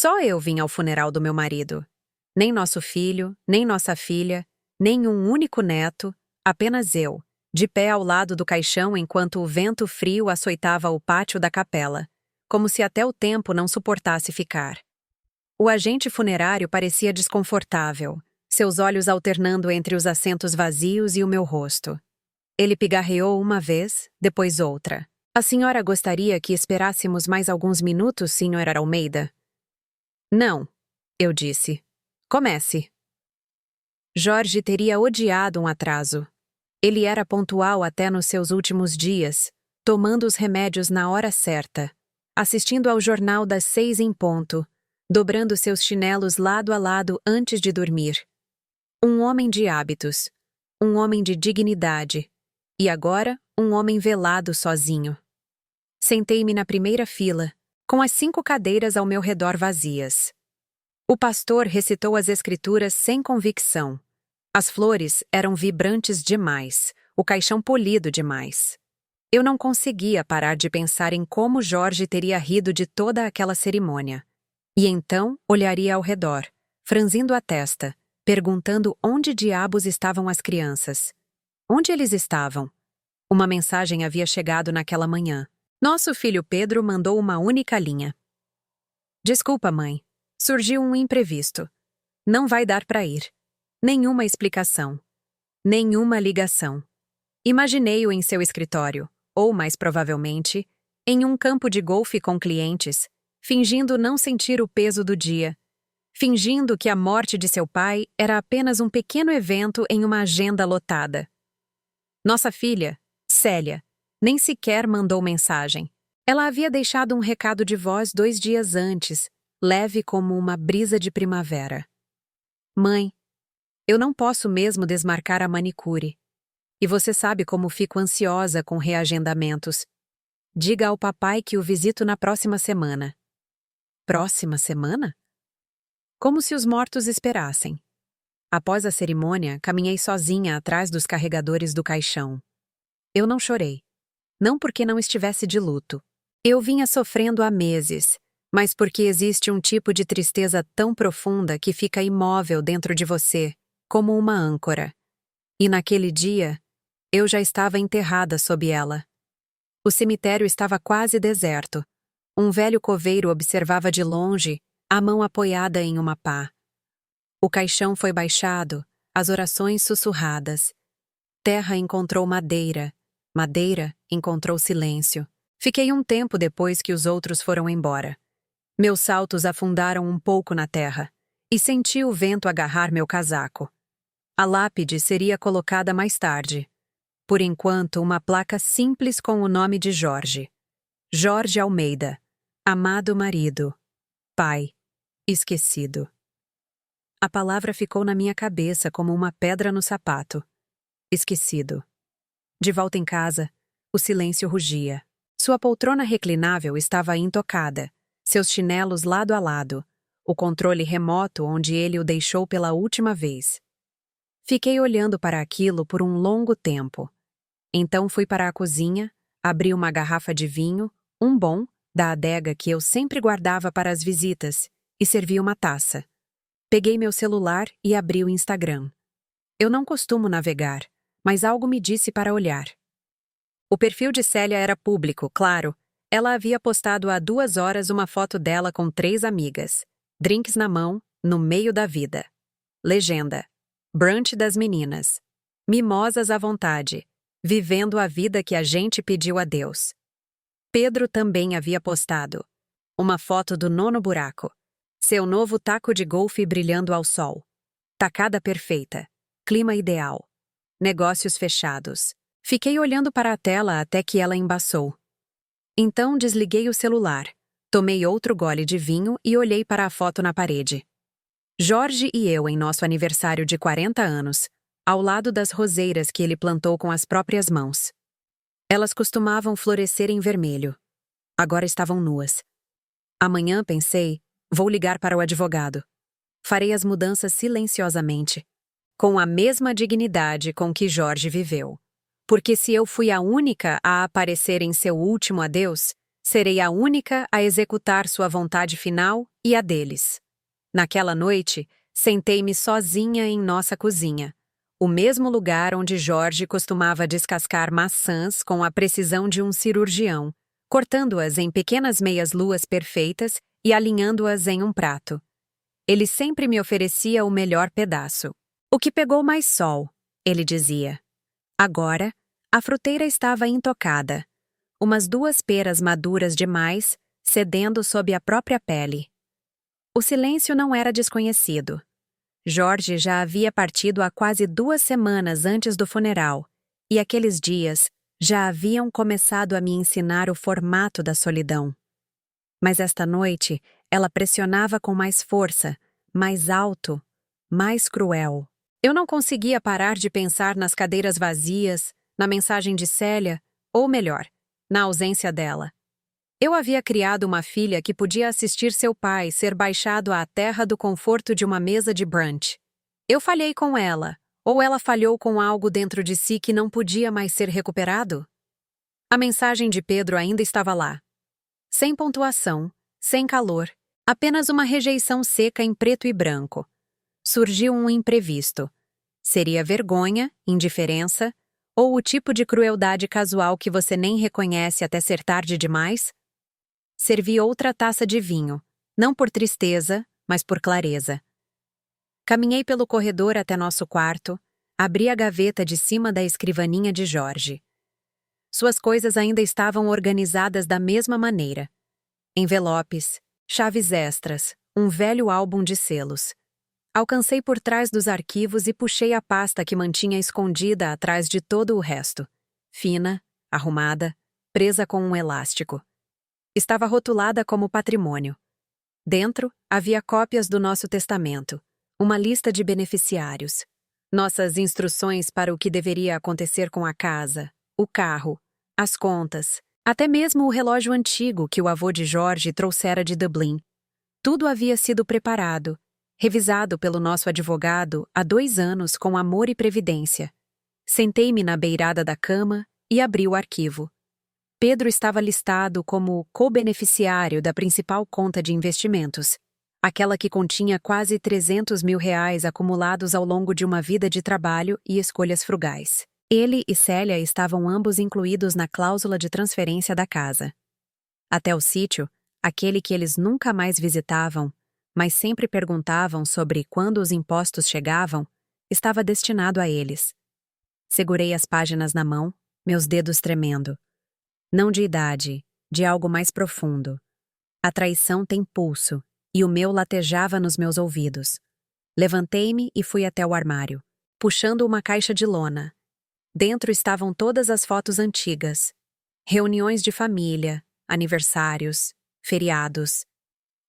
Só eu vim ao funeral do meu marido. Nem nosso filho, nem nossa filha, nem um único neto, apenas eu, de pé ao lado do caixão enquanto o vento frio açoitava o pátio da capela, como se até o tempo não suportasse ficar. O agente funerário parecia desconfortável, seus olhos alternando entre os assentos vazios e o meu rosto. Ele pigarreou uma vez, depois outra. A senhora gostaria que esperássemos mais alguns minutos, senhora Almeida? Não, eu disse. Comece. Jorge teria odiado um atraso. Ele era pontual até nos seus últimos dias, tomando os remédios na hora certa, assistindo ao jornal das 6 em ponto, dobrando seus chinelos lado a lado antes de dormir. Um homem de hábitos, um homem de dignidade, e agora um homem velado sozinho. Sentei-me na primeira fila, com as 5 cadeiras ao meu redor vazias. O pastor recitou as escrituras sem convicção. As flores eram vibrantes demais, o caixão polido demais. Eu não conseguia parar de pensar em como Jorge teria rido de toda aquela cerimônia. E então olharia ao redor, franzindo a testa, perguntando onde diabos estavam as crianças. Onde eles estavam? Uma mensagem havia chegado naquela manhã. Nosso filho Pedro mandou uma única linha. Desculpa, mãe. Surgiu um imprevisto. Não vai dar para ir. Nenhuma explicação. Nenhuma ligação. Imaginei-o em seu escritório, ou, mais provavelmente, em um campo de golfe com clientes, fingindo não sentir o peso do dia, fingindo que a morte de seu pai era apenas um pequeno evento em uma agenda lotada. Nossa filha, Célia, nem sequer mandou mensagem. Ela havia deixado um recado de voz 2 dias antes, leve como uma brisa de primavera. Mãe, eu não posso mesmo desmarcar a manicure. E você sabe como fico ansiosa com reagendamentos. Diga ao papai que o visito na próxima semana. Próxima semana? Como se os mortos esperassem. Após a cerimônia, caminhei sozinha atrás dos carregadores do caixão. Eu não chorei. Não porque não estivesse de luto. Eu vinha sofrendo há meses, mas porque existe um tipo de tristeza tão profunda que fica imóvel dentro de você, como uma âncora. E naquele dia, eu já estava enterrada sob ela. O cemitério estava quase deserto. Um velho coveiro observava de longe, a mão apoiada em uma pá. O caixão foi baixado, as orações sussurradas. Terra encontrou madeira, madeira encontrou silêncio. Fiquei um tempo depois que os outros foram embora. Meus saltos afundaram um pouco na terra, e senti o vento agarrar meu casaco. A lápide seria colocada mais tarde. Por enquanto, uma placa simples com o nome de Jorge. Jorge Almeida, amado marido, pai, esquecido. A palavra ficou na minha cabeça como uma pedra no sapato. Esquecido. De volta em casa, o silêncio rugia. Sua poltrona reclinável estava intocada, seus chinelos lado a lado, o controle remoto onde ele o deixou pela última vez. Fiquei olhando para aquilo por um longo tempo. Então fui para a cozinha, abri uma garrafa de vinho, um bom, da adega que eu sempre guardava para as visitas, e servi uma taça. Peguei meu celular e abri o Instagram. Eu não costumo navegar, mas algo me disse para olhar. O perfil de Célia era público, claro. Ela havia postado há 2 horas uma foto dela com 3 amigas. Drinks na mão, no meio da vida. Legenda. Brunch das meninas. Mimosas à vontade. Vivendo a vida que a gente pediu a Deus. Pedro também havia postado. Uma foto do 9º buraco. Seu novo taco de golfe brilhando ao sol. Tacada perfeita. Clima ideal. Negócios fechados. Fiquei olhando para a tela até que ela embaçou. Então desliguei o celular, tomei outro gole de vinho e olhei para a foto na parede. Jorge e eu em nosso aniversário de 40 anos, ao lado das roseiras que ele plantou com as próprias mãos. Elas costumavam florescer em vermelho. Agora estavam nuas. Amanhã, pensei, vou ligar para o advogado. Farei as mudanças silenciosamente, com a mesma dignidade com que Jorge viveu. Porque se eu fui a única a aparecer em seu último adeus, serei a única a executar sua vontade final e a deles. Naquela noite, sentei-me sozinha em nossa cozinha, o mesmo lugar onde Jorge costumava descascar maçãs com a precisão de um cirurgião, cortando-as em pequenas meias-luas perfeitas e alinhando-as em um prato. Ele sempre me oferecia o melhor pedaço. O que pegou mais sol, ele dizia. Agora, a fruteira estava intocada. Umas 2 peras maduras demais, cedendo sob a própria pele. O silêncio não era desconhecido. Jorge já havia partido há quase 2 semanas antes do funeral, e aqueles dias já haviam começado a me ensinar o formato da solidão. Mas esta noite, ela pressionava com mais força, mais alto, mais cruel. Eu não conseguia parar de pensar nas cadeiras vazias, na mensagem de Célia, ou melhor, na ausência dela. Eu havia criado uma filha que podia assistir seu pai ser baixado à terra do conforto de uma mesa de brunch. Eu falhei com ela, ou ela falhou com algo dentro de si que não podia mais ser recuperado? A mensagem de Pedro ainda estava lá. Sem pontuação, sem calor, apenas uma rejeição seca em preto e branco. Surgiu um imprevisto. Seria vergonha, indiferença, ou o tipo de crueldade casual que você nem reconhece até ser tarde demais? Servi outra taça de vinho, não por tristeza, mas por clareza. Caminhei pelo corredor até nosso quarto, abri a gaveta de cima da escrivaninha de Jorge. Suas coisas ainda estavam organizadas da mesma maneira. Envelopes, chaves extras, um velho álbum de selos. Alcancei por trás dos arquivos e puxei a pasta que mantinha escondida atrás de todo o resto. Fina, arrumada, presa com um elástico. Estava rotulada como patrimônio. Dentro, havia cópias do nosso testamento, uma lista de beneficiários, nossas instruções para o que deveria acontecer com a casa, o carro, as contas, até mesmo o relógio antigo que o avô de Jorge trouxera de Dublin. Tudo havia sido preparado, revisado pelo nosso advogado há 2 anos com amor e previdência. Sentei-me na beirada da cama e abri o arquivo. Pedro estava listado como co-beneficiário da principal conta de investimentos, aquela que continha quase 300 mil reais acumulados ao longo de uma vida de trabalho e escolhas frugais. Ele e Célia estavam ambos incluídos na cláusula de transferência da casa. Até o sítio, aquele que eles nunca mais visitavam, mas sempre perguntavam sobre quando os impostos chegavam, estava destinado a eles. Segurei as páginas na mão, meus dedos tremendo. Não de idade, de algo mais profundo. A traição tem pulso, e o meu latejava nos meus ouvidos. Levantei-me e fui até o armário, puxando uma caixa de lona. Dentro estavam todas as fotos antigas. Reuniões de família, aniversários, feriados.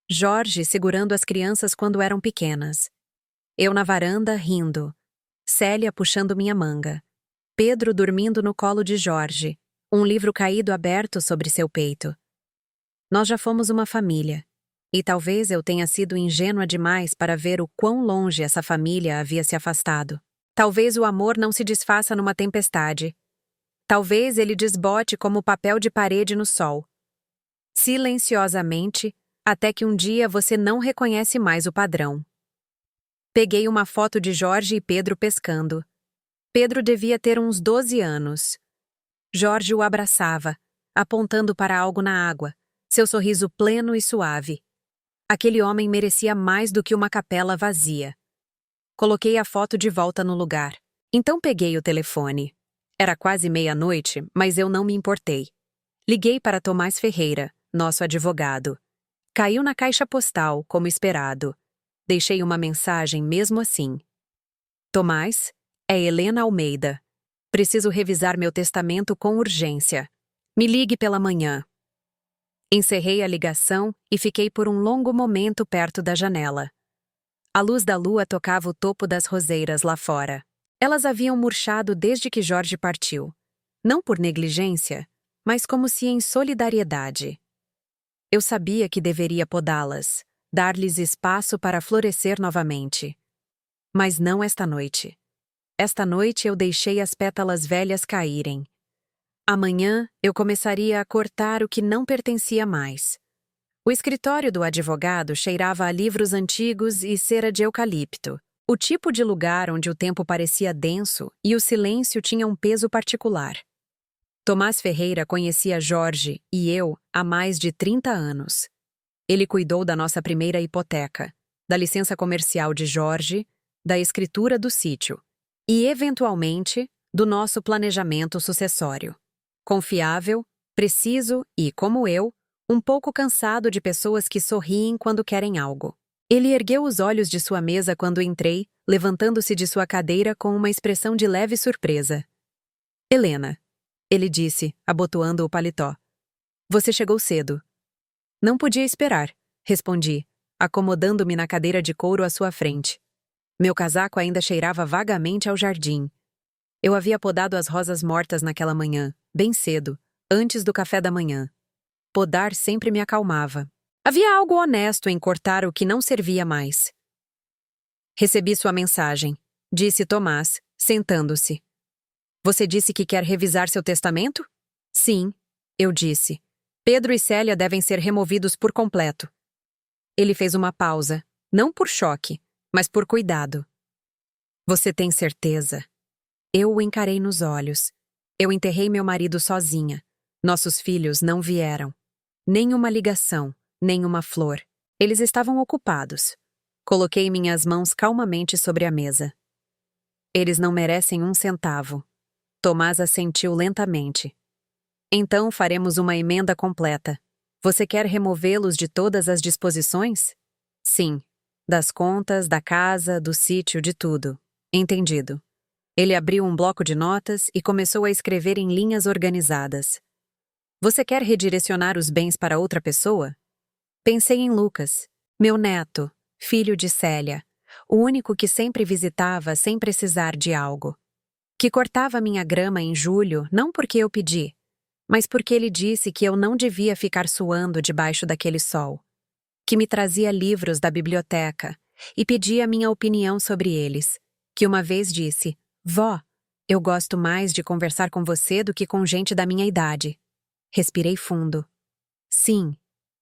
Jorge segurando as crianças quando eram pequenas. Eu na varanda, rindo. Célia puxando minha manga. Pedro dormindo no colo de Jorge, um livro caído aberto sobre seu peito. Nós já fomos uma família, e talvez eu tenha sido ingênua demais para ver o quão longe essa família havia se afastado. Talvez o amor não se desfaça numa tempestade. Talvez ele desbote como papel de parede no sol. Silenciosamente, até que um dia você não reconhece mais o padrão. Peguei uma foto de Jorge e Pedro pescando. Pedro devia ter uns 12 anos. Jorge o abraçava, apontando para algo na água, seu sorriso pleno e suave. Aquele homem merecia mais do que uma capela vazia. Coloquei a foto de volta no lugar. Então peguei o telefone. Era quase meia-noite, mas eu não me importei. Liguei para Tomás Ferreira, nosso advogado. Caiu na caixa postal, como esperado. Deixei uma mensagem mesmo assim. Tomás, é Helena Almeida. Preciso revisar meu testamento com urgência. Me ligue pela manhã. Encerrei a ligação e fiquei por um longo momento perto da janela. A luz da lua tocava o topo das roseiras lá fora. Elas haviam murchado desde que Jorge partiu. Não por negligência, mas como se em solidariedade. Eu sabia que deveria podá-las, dar-lhes espaço para florescer novamente. Mas não esta noite. Esta noite eu deixei as pétalas velhas caírem. Amanhã eu começaria a cortar o que não pertencia mais. O escritório do advogado cheirava a livros antigos e cera de eucalipto, o tipo de lugar onde o tempo parecia denso e o silêncio tinha um peso particular. Tomás Ferreira conhecia Jorge e eu há mais de 30 anos. Ele cuidou da nossa primeira hipoteca, da licença comercial de Jorge, da escritura do sítio e, eventualmente, do nosso planejamento sucessório. Confiável, preciso e, como eu, um pouco cansado de pessoas que sorriem quando querem algo. Ele ergueu os olhos de sua mesa quando entrei, levantando-se de sua cadeira com uma expressão de leve surpresa. Helena, ele disse, abotoando o paletó. Você chegou cedo. Não podia esperar, respondi, acomodando-me na cadeira de couro à sua frente. Meu casaco ainda cheirava vagamente ao jardim. Eu havia podado as rosas mortas naquela manhã, bem cedo, antes do café da manhã. Podar sempre me acalmava. Havia algo honesto em cortar o que não servia mais. Recebi sua mensagem, disse Tomás, sentando-se. Você disse que quer revisar seu testamento? Sim, eu disse. Pedro e Célia devem ser removidos por completo. Ele fez uma pausa, não por choque, mas por cuidado. Você tem certeza? Eu o encarei nos olhos. Eu enterrei meu marido sozinha. Nossos filhos não vieram. Nem uma ligação, nem uma flor. Eles estavam ocupados. Coloquei minhas mãos calmamente sobre a mesa. Eles não merecem um centavo. Tomás assentiu lentamente. Então faremos uma emenda completa. Você quer removê-los de todas as disposições? Sim. Das contas, da casa, do sítio, de tudo. Entendido. Ele abriu um bloco de notas e começou a escrever em linhas organizadas. Você quer redirecionar os bens para outra pessoa? Pensei em Lucas, meu neto, filho de Célia, o único que sempre visitava sem precisar de algo. Que cortava minha grama em julho não porque eu pedi, mas porque ele disse que eu não devia ficar suando debaixo daquele sol. Que me trazia livros da biblioteca e pedia minha opinião sobre eles. Que uma vez disse, Vó, eu gosto mais de conversar com você do que com gente da minha idade. Respirei fundo. Sim,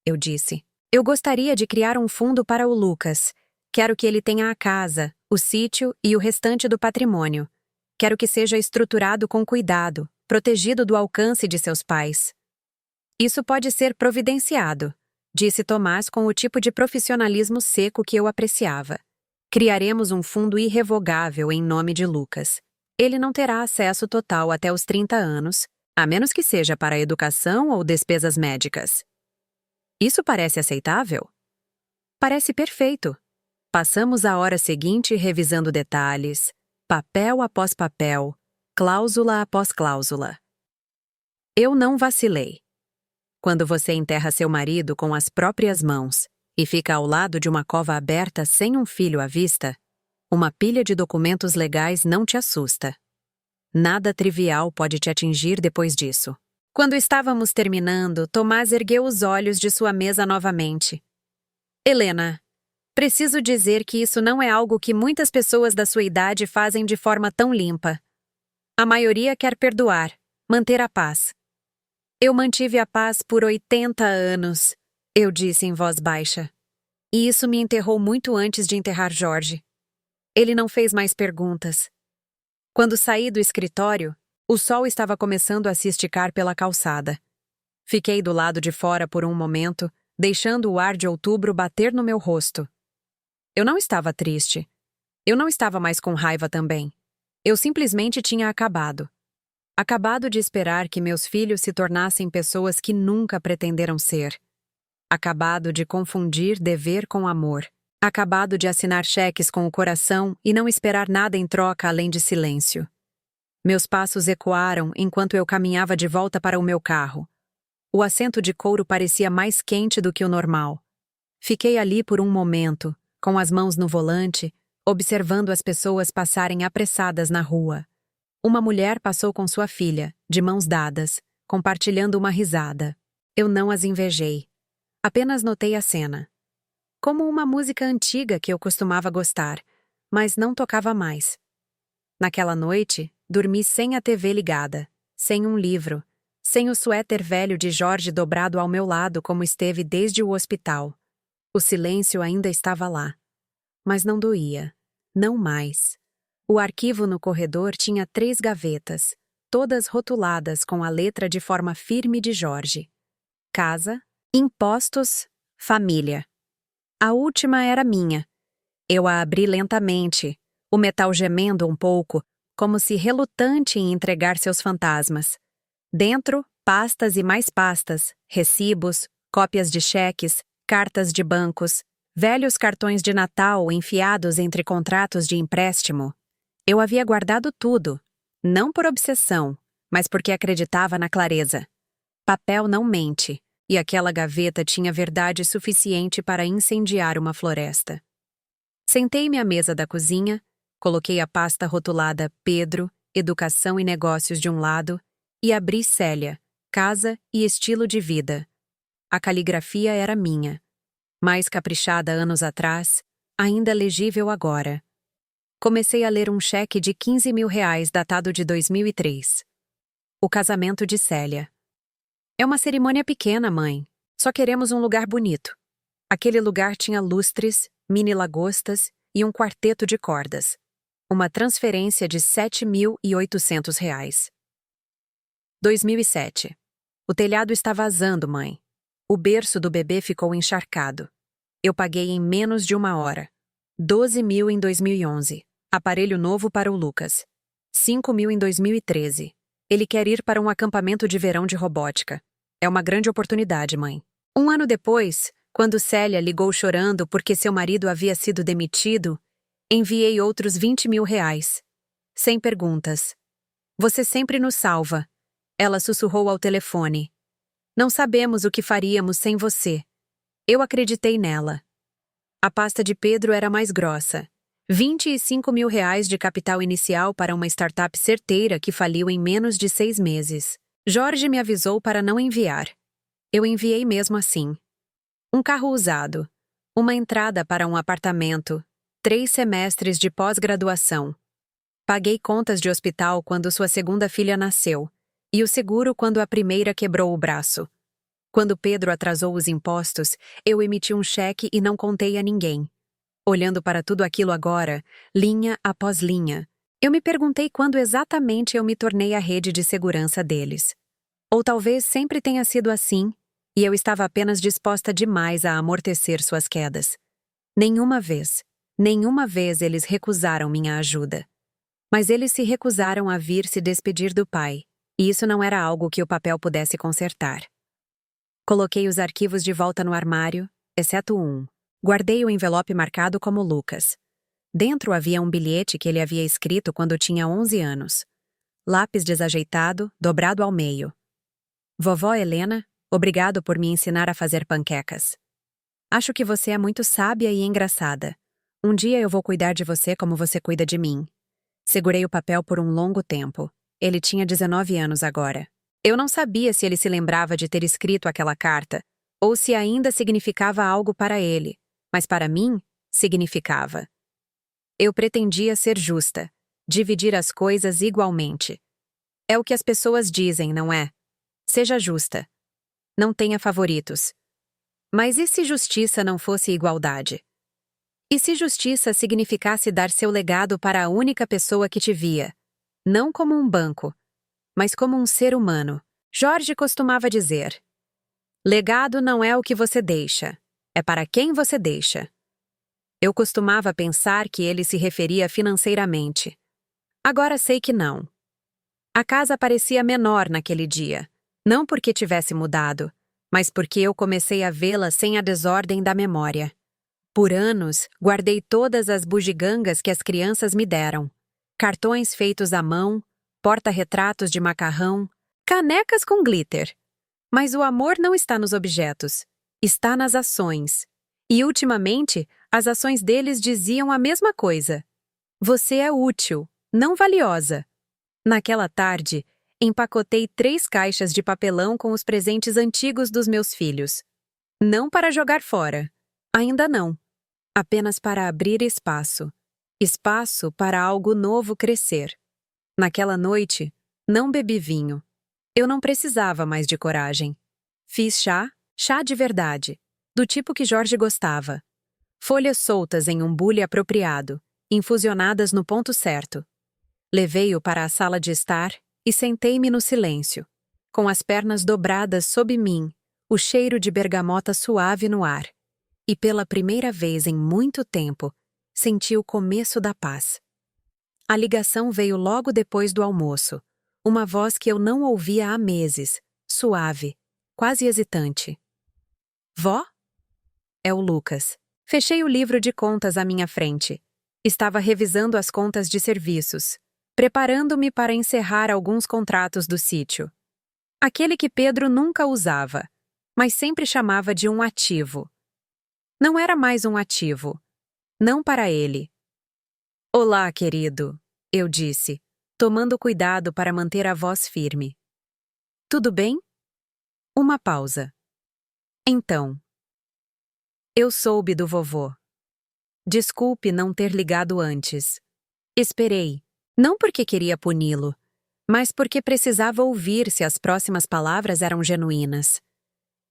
eu disse. Eu gostaria de criar um fundo para o Lucas. Quero que ele tenha a casa, o sítio e o restante do patrimônio. Quero que seja estruturado com cuidado, protegido do alcance de seus pais. Isso pode ser providenciado, disse Tomás com o tipo de profissionalismo seco que eu apreciava. Criaremos um fundo irrevogável em nome de Lucas. Ele não terá acesso total até os 30 anos, a menos que seja para a educação ou despesas médicas. Isso parece aceitável? Parece perfeito. Passamos a hora seguinte revisando detalhes, papel após papel, cláusula após cláusula. Eu não vacilei. Quando você enterra seu marido com as próprias mãos e fica ao lado de uma cova aberta sem um filho à vista, uma pilha de documentos legais não te assusta. Nada trivial pode te atingir depois disso. Quando estávamos terminando, Tomás ergueu os olhos de sua mesa novamente. Helena, preciso dizer que isso não é algo que muitas pessoas da sua idade fazem de forma tão limpa. A maioria quer perdoar, manter a paz. Eu mantive a paz por 80 anos, eu disse em voz baixa. E isso me enterrou muito antes de enterrar Jorge. Ele não fez mais perguntas. Quando saí do escritório, o sol estava começando a se esticar pela calçada. Fiquei do lado de fora por um momento, deixando o ar de outubro bater no meu rosto. Eu não estava triste. Eu não estava mais com raiva também. Eu simplesmente tinha acabado. Acabado de esperar que meus filhos se tornassem pessoas que nunca pretenderam ser. Acabado de confundir dever com amor. Acabado de assinar cheques com o coração e não esperar nada em troca além de silêncio. Meus passos ecoaram enquanto eu caminhava de volta para o meu carro. O assento de couro parecia mais quente do que o normal. Fiquei ali por um momento, com as mãos no volante, observando as pessoas passarem apressadas na rua. Uma mulher passou com sua filha, de mãos dadas, compartilhando uma risada. Eu não as invejei. Apenas notei a cena. Como uma música antiga que eu costumava gostar, mas não tocava mais. Naquela noite, dormi sem a TV ligada, sem um livro, sem o suéter velho de Jorge dobrado ao meu lado como esteve desde o hospital. O silêncio ainda estava lá. Mas não doía. Não mais. O arquivo no corredor tinha 3 gavetas, todas rotuladas com a letra de forma firme de Jorge. Casa, impostos, família. A última era minha. Eu a abri lentamente, o metal gemendo um pouco, como se relutante em entregar seus fantasmas. Dentro, pastas e mais pastas, recibos, cópias de cheques, cartas de bancos, velhos cartões de Natal enfiados entre contratos de empréstimo. Eu havia guardado tudo, não por obsessão, mas porque acreditava na clareza. Papel não mente, e aquela gaveta tinha verdade suficiente para incendiar uma floresta. Sentei-me à mesa da cozinha, coloquei a pasta rotulada Pedro, Educação e Negócios de um lado e abri Célia, Casa e Estilo de Vida. A caligrafia era minha. Mais caprichada anos atrás, ainda legível agora. Comecei a ler um cheque de R$ 15.000 datado de 2003. O casamento de Célia. É uma cerimônia pequena, mãe. Só queremos um lugar bonito. Aquele lugar tinha lustres, mini-lagostas e um quarteto de cordas. Uma transferência de R$ 7.800. 2007. O telhado está vazando, mãe. O berço do bebê ficou encharcado. Eu paguei em menos de 1 hora. 12.000 em 2011. Aparelho novo para o Lucas. 5.000 em 2013. Ele quer ir para um acampamento de verão de robótica. É uma grande oportunidade, mãe. 1 ano depois, quando Célia ligou chorando porque seu marido havia sido demitido, enviei outros R$ 20.000. Sem perguntas. Você sempre nos salva. Ela sussurrou ao telefone. Não sabemos o que faríamos sem você. Eu acreditei nela. A pasta de Pedro era mais grossa. R$ 25.000 de capital inicial para uma startup certeira que faliu em menos de 6 meses. Jorge me avisou para não enviar. Eu enviei mesmo assim. Um carro usado. Uma entrada para um apartamento. 3 semestres de pós-graduação. Paguei contas de hospital quando sua segunda filha nasceu. E o seguro quando a primeira quebrou o braço. Quando Pedro atrasou os impostos, eu emiti um cheque e não contei a ninguém. Olhando para tudo aquilo agora, linha após linha, eu me perguntei quando exatamente eu me tornei a rede de segurança deles. Ou talvez sempre tenha sido assim, e eu estava apenas disposta demais a amortecer suas quedas. Nenhuma vez eles recusaram minha ajuda. Mas eles se recusaram a vir se despedir do pai, e isso não era algo que o papel pudesse consertar. Coloquei os arquivos de volta no armário, exceto um. Guardei o envelope marcado como Lucas. Dentro havia um bilhete que ele havia escrito quando tinha 11 anos. Lápis desajeitado, dobrado ao meio. Vovó Helena, obrigado por me ensinar a fazer panquecas. Acho que você é muito sábia e engraçada. Um dia eu vou cuidar de você como você cuida de mim. Segurei o papel por um longo tempo. Ele tinha 19 anos agora. Eu não sabia se ele se lembrava de ter escrito aquela carta, ou se ainda significava algo para ele, mas para mim, significava. Eu pretendia ser justa, dividir as coisas igualmente. É o que as pessoas dizem, não é? Seja justa. Não tenha favoritos. Mas e se justiça não fosse igualdade? E se justiça significasse dar seu legado para a única pessoa que te via, não como um banco, mas como um ser humano? Jorge costumava dizer: legado não é o que você deixa, é para quem você deixa. Eu costumava pensar que ele se referia financeiramente. Agora sei que não. A casa parecia menor naquele dia, não porque tivesse mudado, mas porque eu comecei a vê-la sem a desordem da memória. Por anos, guardei todas as bugigangas que as crianças me deram. Cartões feitos à mão, porta-retratos de macarrão, canecas com glitter. Mas o amor não está nos objetos, está nas ações. E ultimamente, as ações deles diziam a mesma coisa. Você é útil, não valiosa. Naquela tarde, empacotei 3 caixas de papelão com os presentes antigos dos meus filhos. Não para jogar fora. Ainda não. Apenas para abrir espaço. Espaço para algo novo crescer. Naquela noite, não bebi vinho. Eu não precisava mais de coragem. Fiz chá de verdade, do tipo que Jorge gostava. Folhas soltas em um bule apropriado, infusionadas no ponto certo. Levei-o para a sala de estar e sentei-me no silêncio, com as pernas dobradas sob mim, o cheiro de bergamota suave no ar. E pela primeira vez em muito tempo, senti o começo da paz. A ligação veio logo depois do almoço, uma voz que eu não ouvia há meses, suave, quase hesitante. Vó? É o Lucas. Fechei o livro de contas à minha frente. Estava revisando as contas de serviços, preparando-me para encerrar alguns contratos do sítio. Aquele que Pedro nunca usava, mas sempre chamava de um ativo. Não era mais um ativo. Não para ele. Olá, querido, eu disse, tomando cuidado para manter a voz firme. Tudo bem? Uma pausa. Então. Eu soube do vovô. Desculpe não ter ligado antes. Esperei, não porque queria puni-lo, mas porque precisava ouvir se as próximas palavras eram genuínas.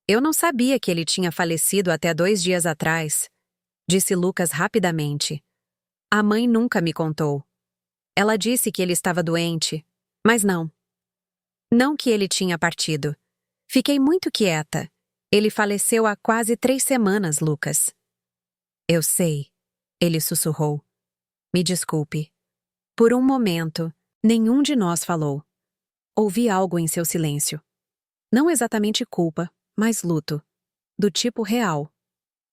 Eu não sabia que ele tinha falecido até 2 dias atrás, disse Lucas rapidamente. A mãe nunca me contou. Ela disse que ele estava doente, mas não. Não que ele tinha partido. Fiquei muito quieta. Ele faleceu há quase 3 semanas, Lucas. Eu sei, ele sussurrou. Me desculpe. Por um momento, nenhum de nós falou. Ouvi algo em seu silêncio. Não exatamente culpa, mas luto. Do tipo real.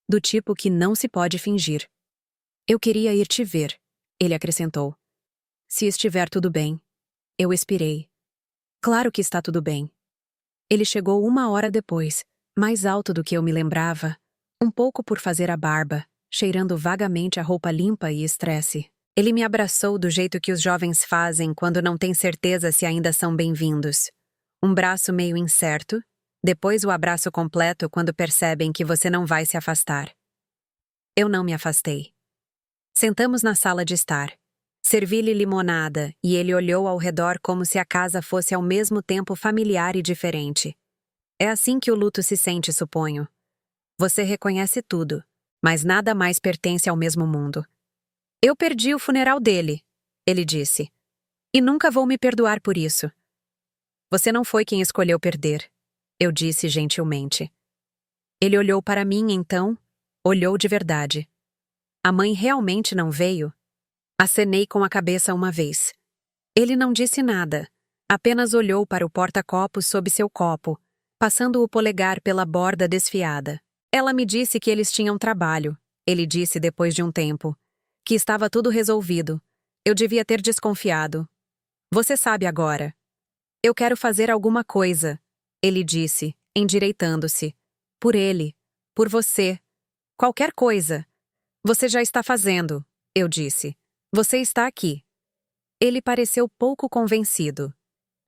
Do tipo que não se pode fingir. Eu queria ir te ver, ele acrescentou. Se estiver tudo bem. Eu expirei. Claro que está tudo bem. Ele chegou 1 hora depois, mais alto do que eu me lembrava, um pouco por fazer a barba, cheirando vagamente a roupa limpa e estresse. Ele me abraçou do jeito que os jovens fazem quando não têm certeza se ainda são bem-vindos. Um braço meio incerto, depois o abraço completo quando percebem que você não vai se afastar. Eu não me afastei. Sentamos na sala de estar. Servi-lhe limonada e ele olhou ao redor como se a casa fosse ao mesmo tempo familiar e diferente. É assim que o luto se sente, suponho. Você reconhece tudo, mas nada mais pertence ao mesmo mundo. Eu perdi o funeral dele, ele disse. E nunca vou me perdoar por isso. Você não foi quem escolheu perder, eu disse gentilmente. Ele olhou para mim então, olhou de verdade. A mãe realmente não veio? Acenei com a cabeça uma vez. Ele não disse nada, apenas olhou para o porta-copos sob seu copo, passando o polegar pela borda desfiada. Ela me disse que eles tinham trabalho, ele disse depois de um tempo. Que estava tudo resolvido. Eu devia ter desconfiado. Você sabe agora. Eu quero fazer alguma coisa, ele disse, endireitando-se. Por ele. Por você. Qualquer coisa. Você já está fazendo, eu disse. Você está aqui. Ele pareceu pouco convencido.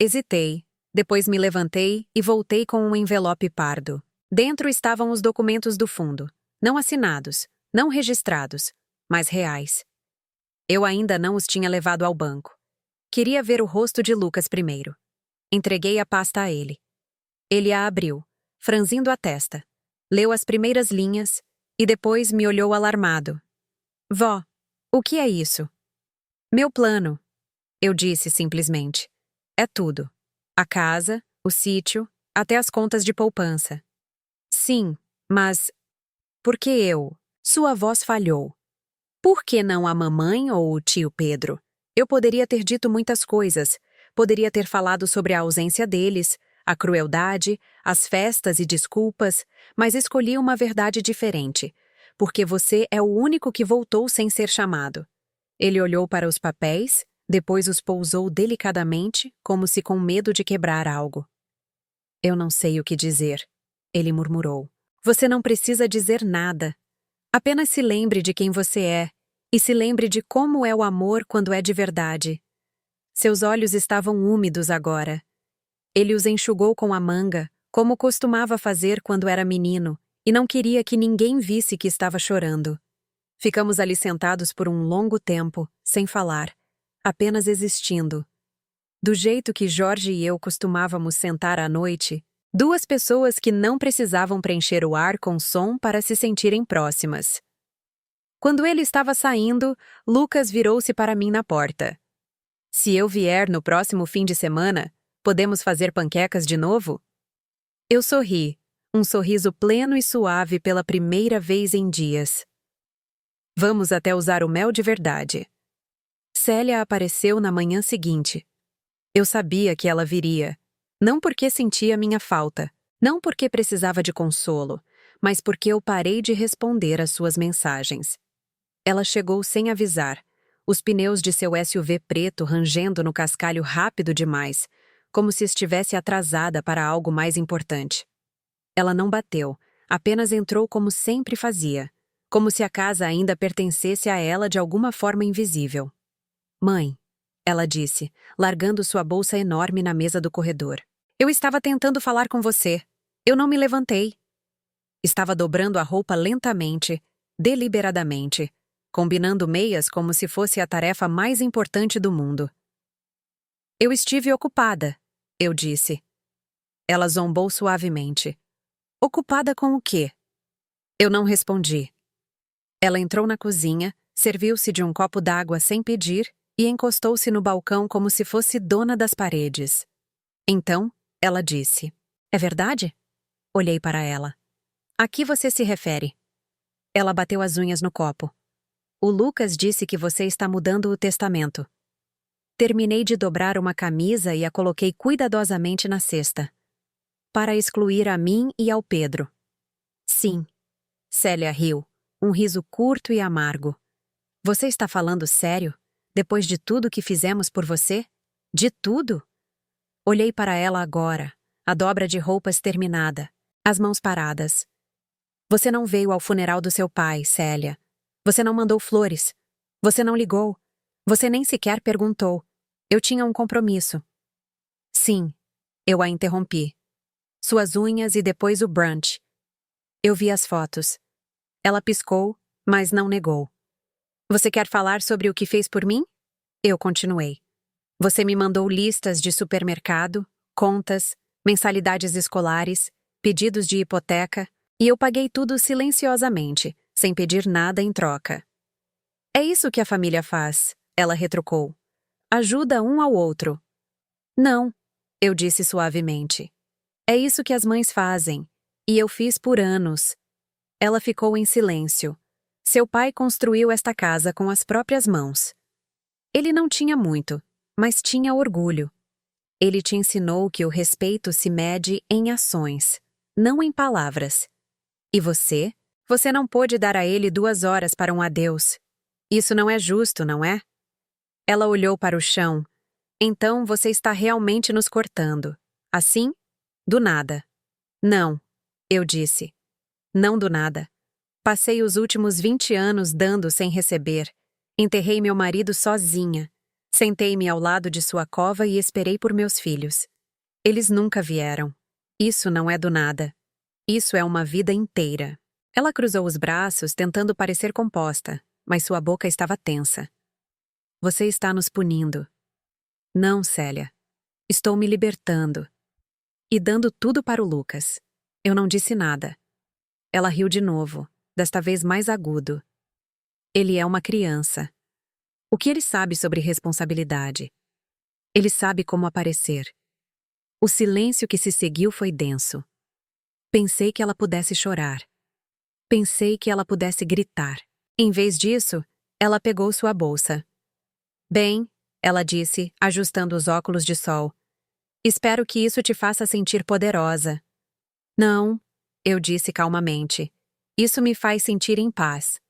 Hesitei, depois me levantei e voltei com um envelope pardo. Dentro estavam os documentos do fundo, não assinados, não registrados, mas reais. Eu ainda não os tinha levado ao banco. Queria ver o rosto de Lucas primeiro. Entreguei a pasta a ele. Ele a abriu, franzindo a testa. Leu as primeiras linhas e depois me olhou alarmado. Vó, o que é isso? Meu plano, eu disse simplesmente. É tudo. A casa, o sítio, até as contas de poupança. Sim, mas... Por que eu? Sua voz falhou. Por que não a mamãe ou o tio Pedro? Eu poderia ter dito muitas coisas. Poderia ter falado sobre a ausência deles, a crueldade, as festas e desculpas, mas escolhi uma verdade diferente, porque você é o único que voltou sem ser chamado. Ele olhou para os papéis, depois os pousou delicadamente, como se com medo de quebrar algo. Eu não sei o que dizer, ele murmurou. Você não precisa dizer nada. Apenas se lembre de quem você é, e se lembre de como é o amor quando é de verdade. Seus olhos estavam úmidos agora. Ele os enxugou com a manga, como costumava fazer quando era menino, e não queria que ninguém visse que estava chorando. Ficamos ali sentados por um longo tempo, sem falar, apenas existindo. Do jeito que Jorge e eu costumávamos sentar à noite, duas pessoas que não precisavam preencher o ar com som para se sentirem próximas. Quando ele estava saindo, Lucas virou-se para mim na porta. Se eu vier no próximo fim de semana, podemos fazer panquecas de novo? Eu sorri, um sorriso pleno e suave pela primeira vez em dias. Vamos até usar o mel de verdade. Célia apareceu na manhã seguinte. Eu sabia que ela viria. Não porque sentia minha falta, não porque precisava de consolo, mas porque eu parei de responder às suas mensagens. Ela chegou sem avisar, os pneus de seu SUV preto rangendo no cascalho rápido demais, como se estivesse atrasada para algo mais importante. Ela não bateu, apenas entrou como sempre fazia, como se a casa ainda pertencesse a ela de alguma forma invisível. Mãe, ela disse, largando sua bolsa enorme na mesa do corredor. Eu estava tentando falar com você. Eu não me levantei. Estava dobrando a roupa lentamente, deliberadamente, combinando meias como se fosse a tarefa mais importante do mundo. Eu estive ocupada, eu disse. Ela zombou suavemente. Ocupada com o quê? Eu não respondi. Ela entrou na cozinha, serviu-se de um copo d'água sem pedir e encostou-se no balcão como se fosse dona das paredes. Então, ela disse: É verdade? Olhei para ela. A que você se refere? Ela bateu as unhas no copo. O Lucas disse que você está mudando o testamento. Terminei de dobrar uma camisa e a coloquei cuidadosamente na cesta. Para excluir a mim e ao Pedro. Sim. Célia riu, um riso curto e amargo. Você está falando sério? Depois de tudo que fizemos por você? De tudo? Olhei para ela agora, a dobra de roupas terminada, as mãos paradas. Você não veio ao funeral do seu pai, Célia. Você não mandou flores. Você não ligou. Você nem sequer perguntou. Eu tinha um compromisso. Sim, eu a interrompi. Suas unhas e depois o brunch. Eu vi as fotos. Ela piscou, mas não negou. Você quer falar sobre o que fez por mim? Eu continuei. Você me mandou listas de supermercado, contas, mensalidades escolares, pedidos de hipoteca, e eu paguei tudo silenciosamente, sem pedir nada em troca. É isso que a família faz, ela retrucou. Ajuda um ao outro. Não, eu disse suavemente. É isso que as mães fazem, e eu fiz por anos. Ela ficou em silêncio. Seu pai construiu esta casa com as próprias mãos. Ele não tinha muito, mas tinha orgulho. Ele te ensinou que o respeito se mede em ações, não em palavras. E você? Você não pôde dar a ele 2 horas para um adeus. Isso não é justo, não é? Ela olhou para o chão. Então você está realmente nos cortando. Assim? Do nada. Não, eu disse. Não do nada. Passei os últimos 20 anos dando sem receber. Enterrei meu marido sozinha. Sentei-me ao lado de sua cova e esperei por meus filhos. Eles nunca vieram. Isso não é do nada. Isso é uma vida inteira. Ela cruzou os braços, tentando parecer composta, mas sua boca estava tensa. Você está nos punindo. Não, Célia. Estou me libertando. E dando tudo para o Lucas. Eu não disse nada. Ela riu de novo, desta vez mais agudo. Ele é uma criança. O que ele sabe sobre responsabilidade? Ele sabe como aparecer. O silêncio que se seguiu foi denso. Pensei que ela pudesse chorar. Pensei que ela pudesse gritar. Em vez disso, ela pegou sua bolsa. Bem, ela disse, ajustando os óculos de sol. Espero que isso te faça sentir poderosa. Não, eu disse calmamente. Isso me faz sentir em paz.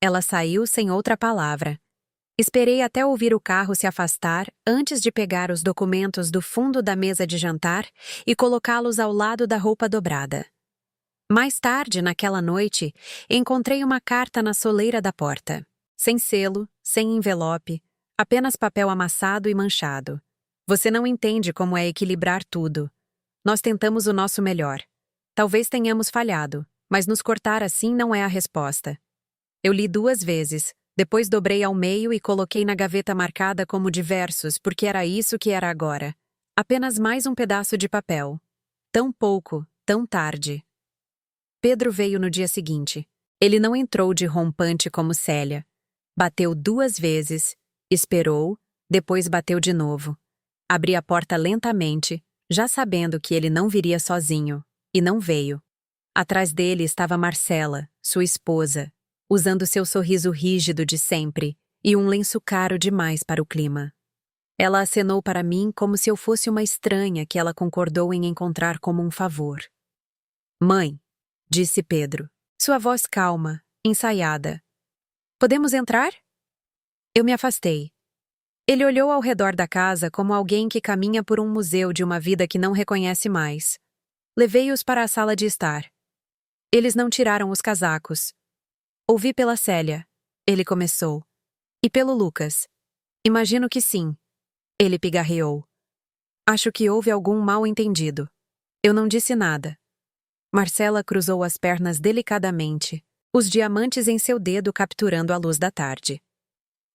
Ela saiu sem outra palavra. Esperei até ouvir o carro se afastar antes de pegar os documentos do fundo da mesa de jantar e colocá-los ao lado da roupa dobrada. Mais tarde, naquela noite, encontrei uma carta na soleira da porta. Sem selo, sem envelope, apenas papel amassado e manchado. Você não entende como é equilibrar tudo. Nós tentamos o nosso melhor. Talvez tenhamos falhado, mas nos cortar assim não é a resposta. Eu li 2 vezes, Depois dobrei ao meio e coloquei na gaveta marcada como diversos, porque era isso que era agora. Apenas mais um pedaço de papel. Tão pouco, tão tarde. Pedro veio no dia seguinte. Ele não entrou de rompante como Célia. Bateu 2 vezes, esperou, depois bateu de novo. Abri a porta lentamente, já sabendo que ele não viria sozinho, e não veio. Atrás dele estava Marcela, sua esposa, usando seu sorriso rígido de sempre e um lenço caro demais para o clima. Ela acenou para mim como se eu fosse uma estranha que ela concordou em encontrar como um favor. Mãe, disse Pedro, sua voz calma, ensaiada. Podemos entrar? Eu me afastei. Ele olhou ao redor da casa como alguém que caminha por um museu de uma vida que não reconhece mais. Levei-os para a sala de estar. Eles não tiraram os casacos. Ouvi pela Célia. Ele começou. E pelo Lucas. Imagino que sim. Ele pigarreou. Acho que houve algum mal-entendido. Eu não disse nada. Marcela cruzou as pernas delicadamente, os diamantes em seu dedo capturando a luz da tarde.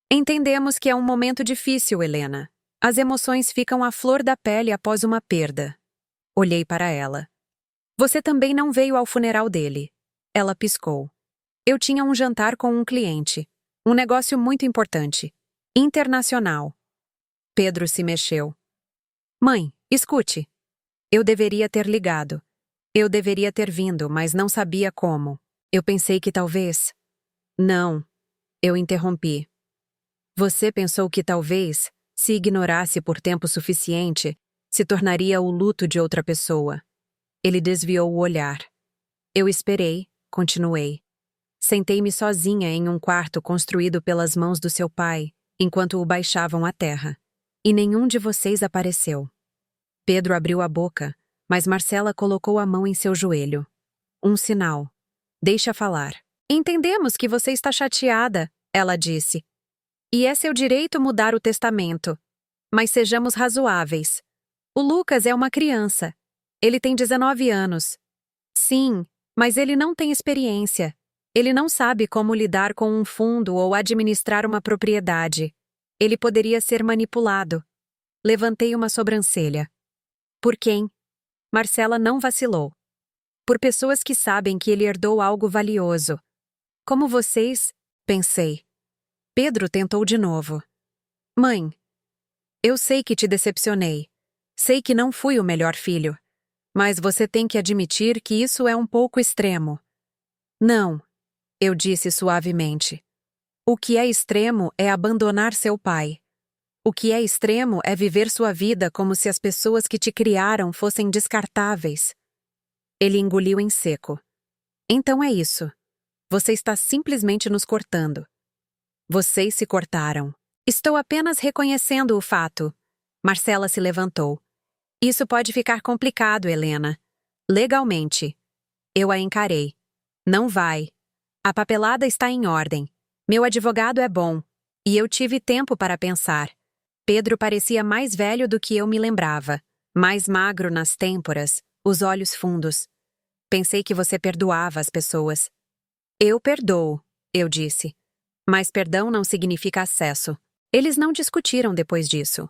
Entendemos que é um momento difícil, Helena. As emoções ficam à flor da pele após uma perda. Olhei para ela. Você também não veio ao funeral dele. Ela piscou. Eu tinha um jantar com um cliente. Um negócio muito importante. Internacional. Pedro se mexeu. Mãe, escute. Eu deveria ter ligado. Eu deveria ter vindo, mas não sabia como. Eu pensei que talvez... Não. Eu interrompi. Você pensou que talvez, se ignorasse por tempo suficiente, se tornaria o luto de outra pessoa. Ele desviou o olhar. Eu esperei, continuei. Sentei-me sozinha em um quarto construído pelas mãos do seu pai, enquanto o baixavam à terra. E nenhum de vocês apareceu. Pedro abriu a boca, mas Marcela colocou a mão em seu joelho. Um sinal. Deixa falar. Entendemos que você está chateada, ela disse. E é seu direito mudar o testamento. Mas sejamos razoáveis. O Lucas é uma criança. Ele tem 19 anos. Sim, mas ele não tem experiência. Ele não sabe como lidar com um fundo ou administrar uma propriedade. Ele poderia ser manipulado. Levantei uma sobrancelha. Por quem? Marcela não vacilou. Por pessoas que sabem que ele herdou algo valioso. Como vocês, pensei. Pedro tentou de novo. Mãe, eu sei que te decepcionei. Sei que não fui o melhor filho. Mas você tem que admitir que isso é um pouco extremo. Não, eu disse suavemente. O que é extremo é abandonar seu pai. O que é extremo é viver sua vida como se as pessoas que te criaram fossem descartáveis. Ele engoliu em seco. Então é isso. Você está simplesmente nos cortando. Vocês se cortaram. Estou apenas reconhecendo o fato. Marcela se levantou. Isso pode ficar complicado, Helena. Legalmente. Eu a encarei. Não vai. A papelada está em ordem. Meu advogado é bom. E eu tive tempo para pensar. Pedro parecia mais velho do que eu me lembrava. Mais magro nas têmporas, os olhos fundos. Pensei que você perdoava as pessoas. Eu perdoo, eu disse. Mas perdão não significa acesso. Eles não discutiram depois disso.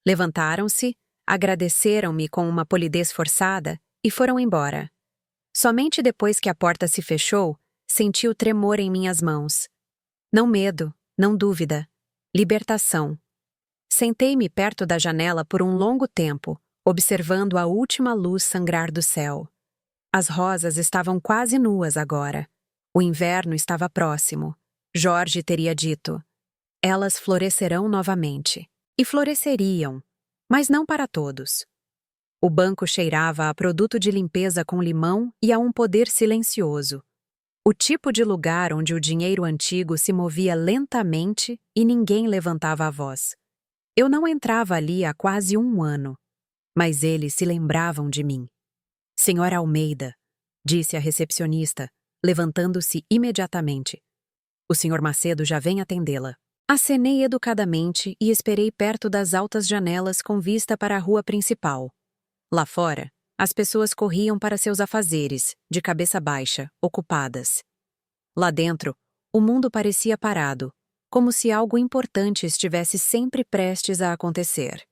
Levantaram-se, agradeceram-me com uma polidez forçada e foram embora. Somente depois que a porta se fechou, senti o tremor em minhas mãos. Não medo, não dúvida. Libertação. Sentei-me perto da janela por um longo tempo, observando a última luz sangrar do céu. As rosas estavam quase nuas agora. O inverno estava próximo. Jorge teria dito. Elas florescerão novamente. E floresceriam, mas não para todos. O banco cheirava a produto de limpeza com limão e a um poder silencioso. O tipo de lugar onde o dinheiro antigo se movia lentamente e ninguém levantava a voz. Eu não entrava ali há quase 1 ano, mas eles se lembravam de mim. Senhora Almeida, disse a recepcionista, levantando-se imediatamente. O senhor Macedo já vem atendê-la. Acenei educadamente e esperei perto das altas janelas com vista para a rua principal. Lá fora, as pessoas corriam para seus afazeres, de cabeça baixa, ocupadas. Lá dentro, o mundo parecia parado. como se algo importante estivesse sempre prestes a acontecer.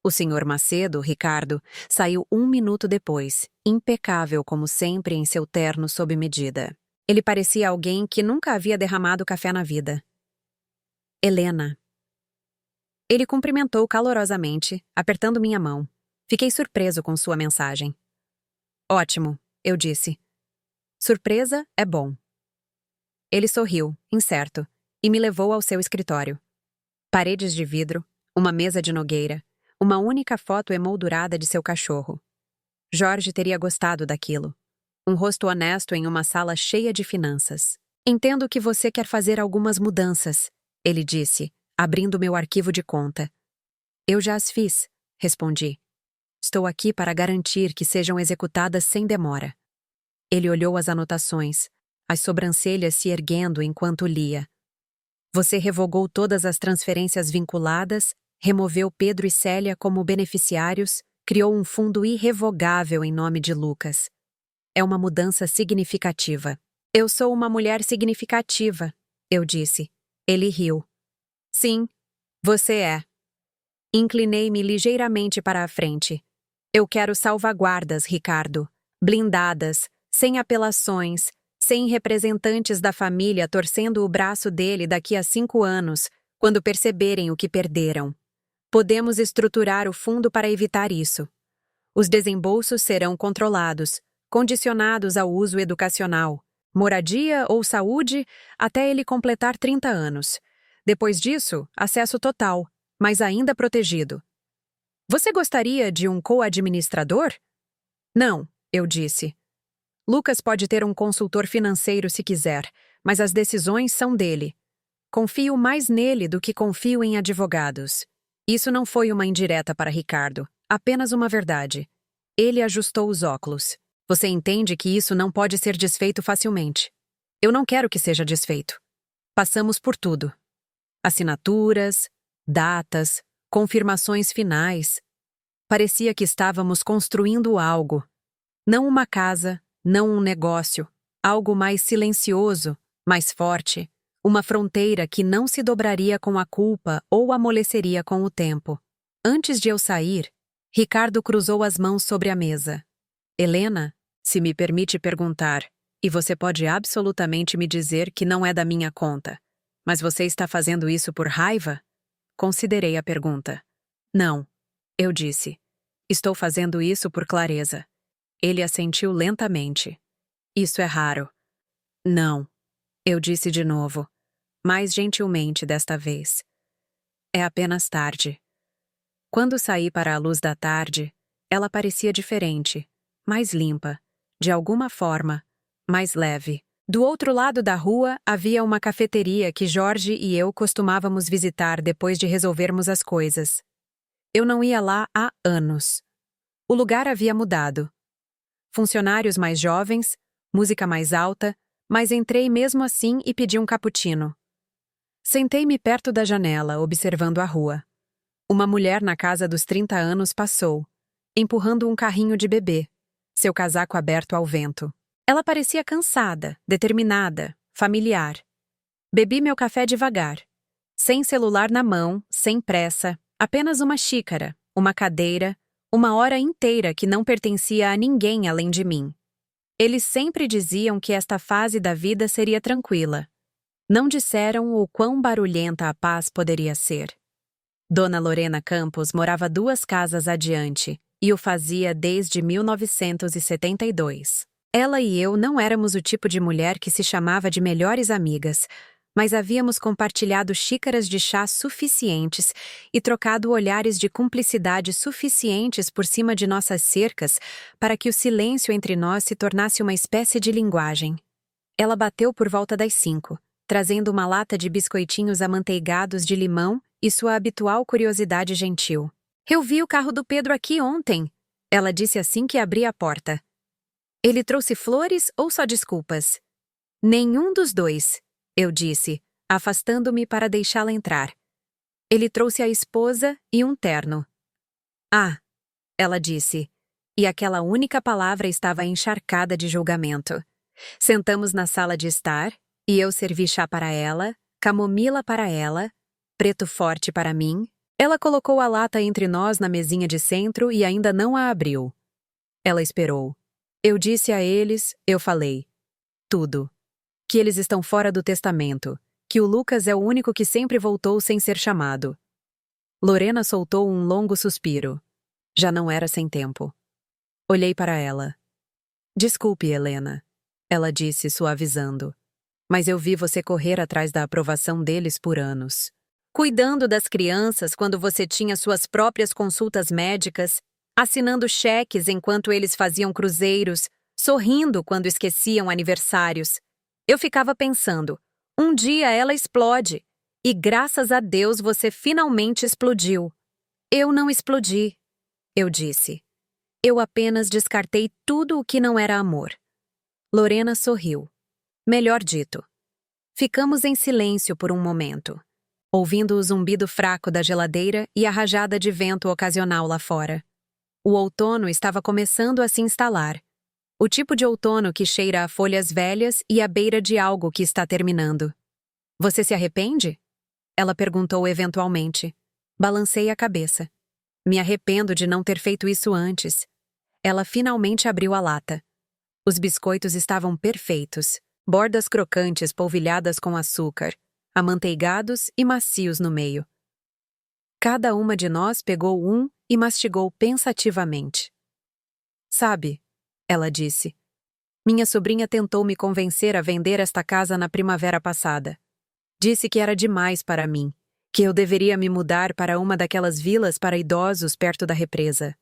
O Sr. Macedo, Ricardo, saiu 1 minuto depois, impecável como sempre em seu terno sob medida. Ele parecia alguém que nunca havia derramado café na vida. Helena. Ele cumprimentou calorosamente, apertando minha mão. Fiquei surpreso com sua mensagem. Ótimo, eu disse. Surpresa é bom. Ele sorriu, incerto, e me levou ao seu escritório. Paredes de vidro, uma mesa de nogueira, uma única foto emoldurada de seu cachorro. Jorge teria gostado daquilo. Um rosto honesto em uma sala cheia de finanças. Entendo que você quer fazer algumas mudanças, ele disse, abrindo meu arquivo de conta. Eu já as fiz, respondi. Estou aqui para garantir que sejam executadas sem demora. Ele olhou as anotações, as sobrancelhas se erguendo enquanto lia. Você revogou todas as transferências vinculadas, removeu Pedro e Célia como beneficiários, criou um fundo irrevogável em nome de Lucas. É uma mudança significativa. Eu sou uma mulher significativa, eu disse. Ele riu. Sim, você é. Inclinei-me ligeiramente para a frente. Eu quero salvaguardas, Ricardo. Blindadas, sem apelações, sem representantes da família torcendo o braço dele daqui a 5 anos, quando perceberem o que perderam. Podemos estruturar o fundo para evitar isso. Os desembolsos serão controlados, condicionados ao uso educacional, moradia ou saúde, até ele completar 30 anos. Depois disso, acesso total, mas ainda protegido. Você gostaria de um co-administrador? Não, eu disse. Lucas pode ter um consultor financeiro se quiser, mas as decisões são dele. Confio mais nele do que confio em advogados. Isso não foi uma indireta para Ricardo, apenas uma verdade. Ele ajustou os óculos. Você entende que isso não pode ser desfeito facilmente. Eu não quero que seja desfeito. Passamos por tudo. Assinaturas, datas, confirmações finais. Parecia que estávamos construindo algo. Não uma casa, não um negócio. Algo mais silencioso, mais forte. Uma fronteira que não se dobraria com a culpa ou amoleceria com o tempo. Antes de eu sair, Ricardo cruzou as mãos sobre a mesa. Helena, se me permite perguntar, e você pode absolutamente me dizer que não é da minha conta, mas você está fazendo isso por raiva? Considerei a pergunta. Não, eu disse. Estou fazendo isso por clareza. Ele assentiu lentamente. Isso é raro. Não. Eu disse de novo, mais gentilmente desta vez. É apenas tarde. Quando saí para a luz da tarde, ela parecia diferente, mais limpa, de alguma forma, mais leve. Do outro lado da rua havia uma cafeteria que Jorge e eu costumávamos visitar depois de resolvermos as coisas. Eu não ia lá há anos. O lugar havia mudado. Funcionários mais jovens, música mais alta, mas entrei mesmo assim e pedi um cappuccino. Sentei-me perto da janela, observando a rua. Uma mulher na casa dos 30 anos passou, empurrando um carrinho de bebê, seu casaco aberto ao vento. Ela parecia cansada, determinada, familiar. Bebi meu café devagar, sem celular na mão, sem pressa, apenas uma xícara, uma cadeira, uma hora inteira que não pertencia a ninguém além de mim. Eles sempre diziam que esta fase da vida seria tranquila. Não disseram o quão barulhenta a paz poderia ser. Dona Lorena Campos morava 2 casas adiante, e o fazia desde 1972. Ela e eu não éramos o tipo de mulher que se chamava de melhores amigas, mas havíamos compartilhado xícaras de chá suficientes e trocado olhares de cumplicidade suficientes por cima de nossas cercas para que o silêncio entre nós se tornasse uma espécie de linguagem. Ela bateu por volta das 5, trazendo uma lata de biscoitinhos amanteigados de limão e sua habitual curiosidade gentil. Eu vi o carro do Pedro aqui ontem, ela disse assim que abri a porta. Ele trouxe flores ou só desculpas? Nenhum dos dois, eu disse, afastando-me para deixá-la entrar. Ele trouxe a esposa e um terno. Ah, ela disse, e aquela única palavra estava encharcada de julgamento. Sentamos na sala de estar, e eu servi chá para ela, camomila para ela, preto forte para mim. Ela colocou a lata entre nós na mesinha de centro e ainda não a abriu. Ela esperou. Eu disse a eles, eu falei. Tudo. Que eles estão fora do testamento, que o Lucas é o único que sempre voltou sem ser chamado. Lorena soltou um longo suspiro. Já não era sem tempo. Olhei para ela. Desculpe, Helena, ela disse, suavizando. Mas eu vi você correr atrás da aprovação deles por anos. Cuidando das crianças quando você tinha suas próprias consultas médicas, assinando cheques enquanto eles faziam cruzeiros, sorrindo quando esqueciam aniversários. Eu ficava pensando, um dia ela explode. E graças a Deus você finalmente explodiu. Eu não explodi, eu disse. Eu apenas descartei tudo o que não era amor. Lorena sorriu. Melhor dito. Ficamos em silêncio por um momento, ouvindo o zumbido fraco da geladeira e a rajada de vento ocasional lá fora. O outono estava começando a se instalar. O tipo de outono que cheira a folhas velhas e à beira de algo que está terminando. Você se arrepende? Ela perguntou eventualmente. Balancei a cabeça. Me arrependo de não ter feito isso antes. Ela finalmente abriu a lata. Os biscoitos estavam perfeitos, bordas crocantes polvilhadas com açúcar, amanteigados e macios no meio. Cada uma de nós pegou um e mastigou pensativamente. Sabe, ela disse, minha sobrinha tentou me convencer a vender esta casa na primavera passada. Disse que era demais para mim, que eu deveria me mudar para uma daquelas vilas para idosos perto da represa.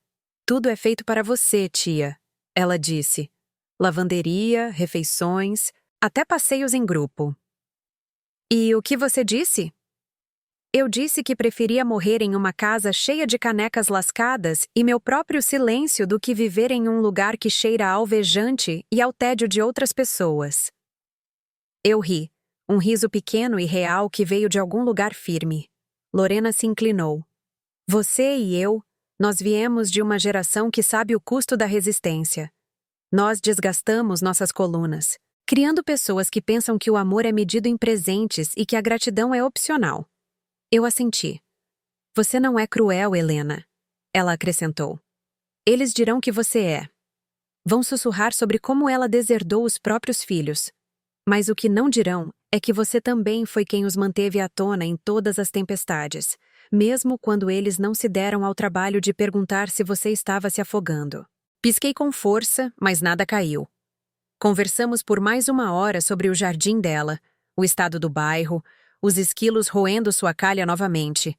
Tudo é feito para você, tia, ela disse. Lavanderia, refeições, até passeios em grupo. E o que você disse? Eu disse que preferia morrer em uma casa cheia de canecas lascadas e meu próprio silêncio do que viver em um lugar que cheira a alvejante e ao tédio de outras pessoas. Eu ri, um riso pequeno e real que veio de algum lugar firme. Lorena se inclinou. Você e eu, nós viemos de uma geração que sabe o custo da resistência. Nós desgastamos nossas colunas, criando pessoas que pensam que o amor é medido em presentes e que a gratidão é opcional. Eu assenti. Você não é cruel, Helena, ela acrescentou. Eles dirão que você é. Vão sussurrar sobre como ela deserdou os próprios filhos. Mas o que não dirão é que você também foi quem os manteve à tona em todas as tempestades, mesmo quando eles não se deram ao trabalho de perguntar se você estava se afogando. Pisquei com força, mas nada caiu. Conversamos por mais 1 hora sobre o jardim dela, o estado do bairro, os esquilos roendo sua calha novamente.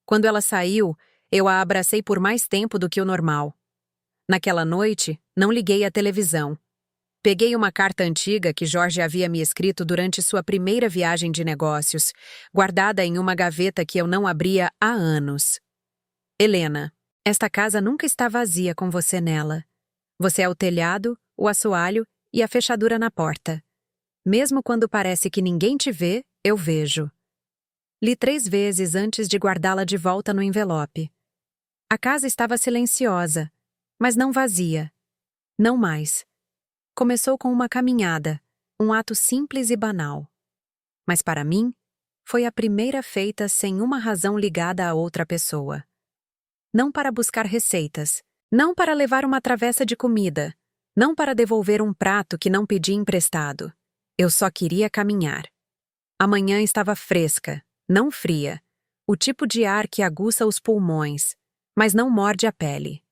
Quando ela saiu, eu a abracei por mais tempo do que o normal. Naquela noite, não liguei a televisão. Peguei uma carta antiga que Jorge havia me escrito durante sua primeira viagem de negócios, guardada em uma gaveta que eu não abria há anos. Helena, esta casa nunca está vazia com você nela. Você é o telhado, o assoalho e a fechadura na porta. Mesmo quando parece que ninguém te vê, eu vejo. Li 3 vezes antes de guardá-la de volta no envelope. A casa estava silenciosa, mas não vazia. Não mais. Começou com uma caminhada, um ato simples e banal. Mas para mim, foi a primeira feita sem uma razão ligada a outra pessoa. Não para buscar receitas, não para levar uma travessa de comida, não para devolver um prato que não pedi emprestado. Eu só queria caminhar. A manhã estava fresca, não fria, o tipo de ar que aguça os pulmões, mas não morde a pele.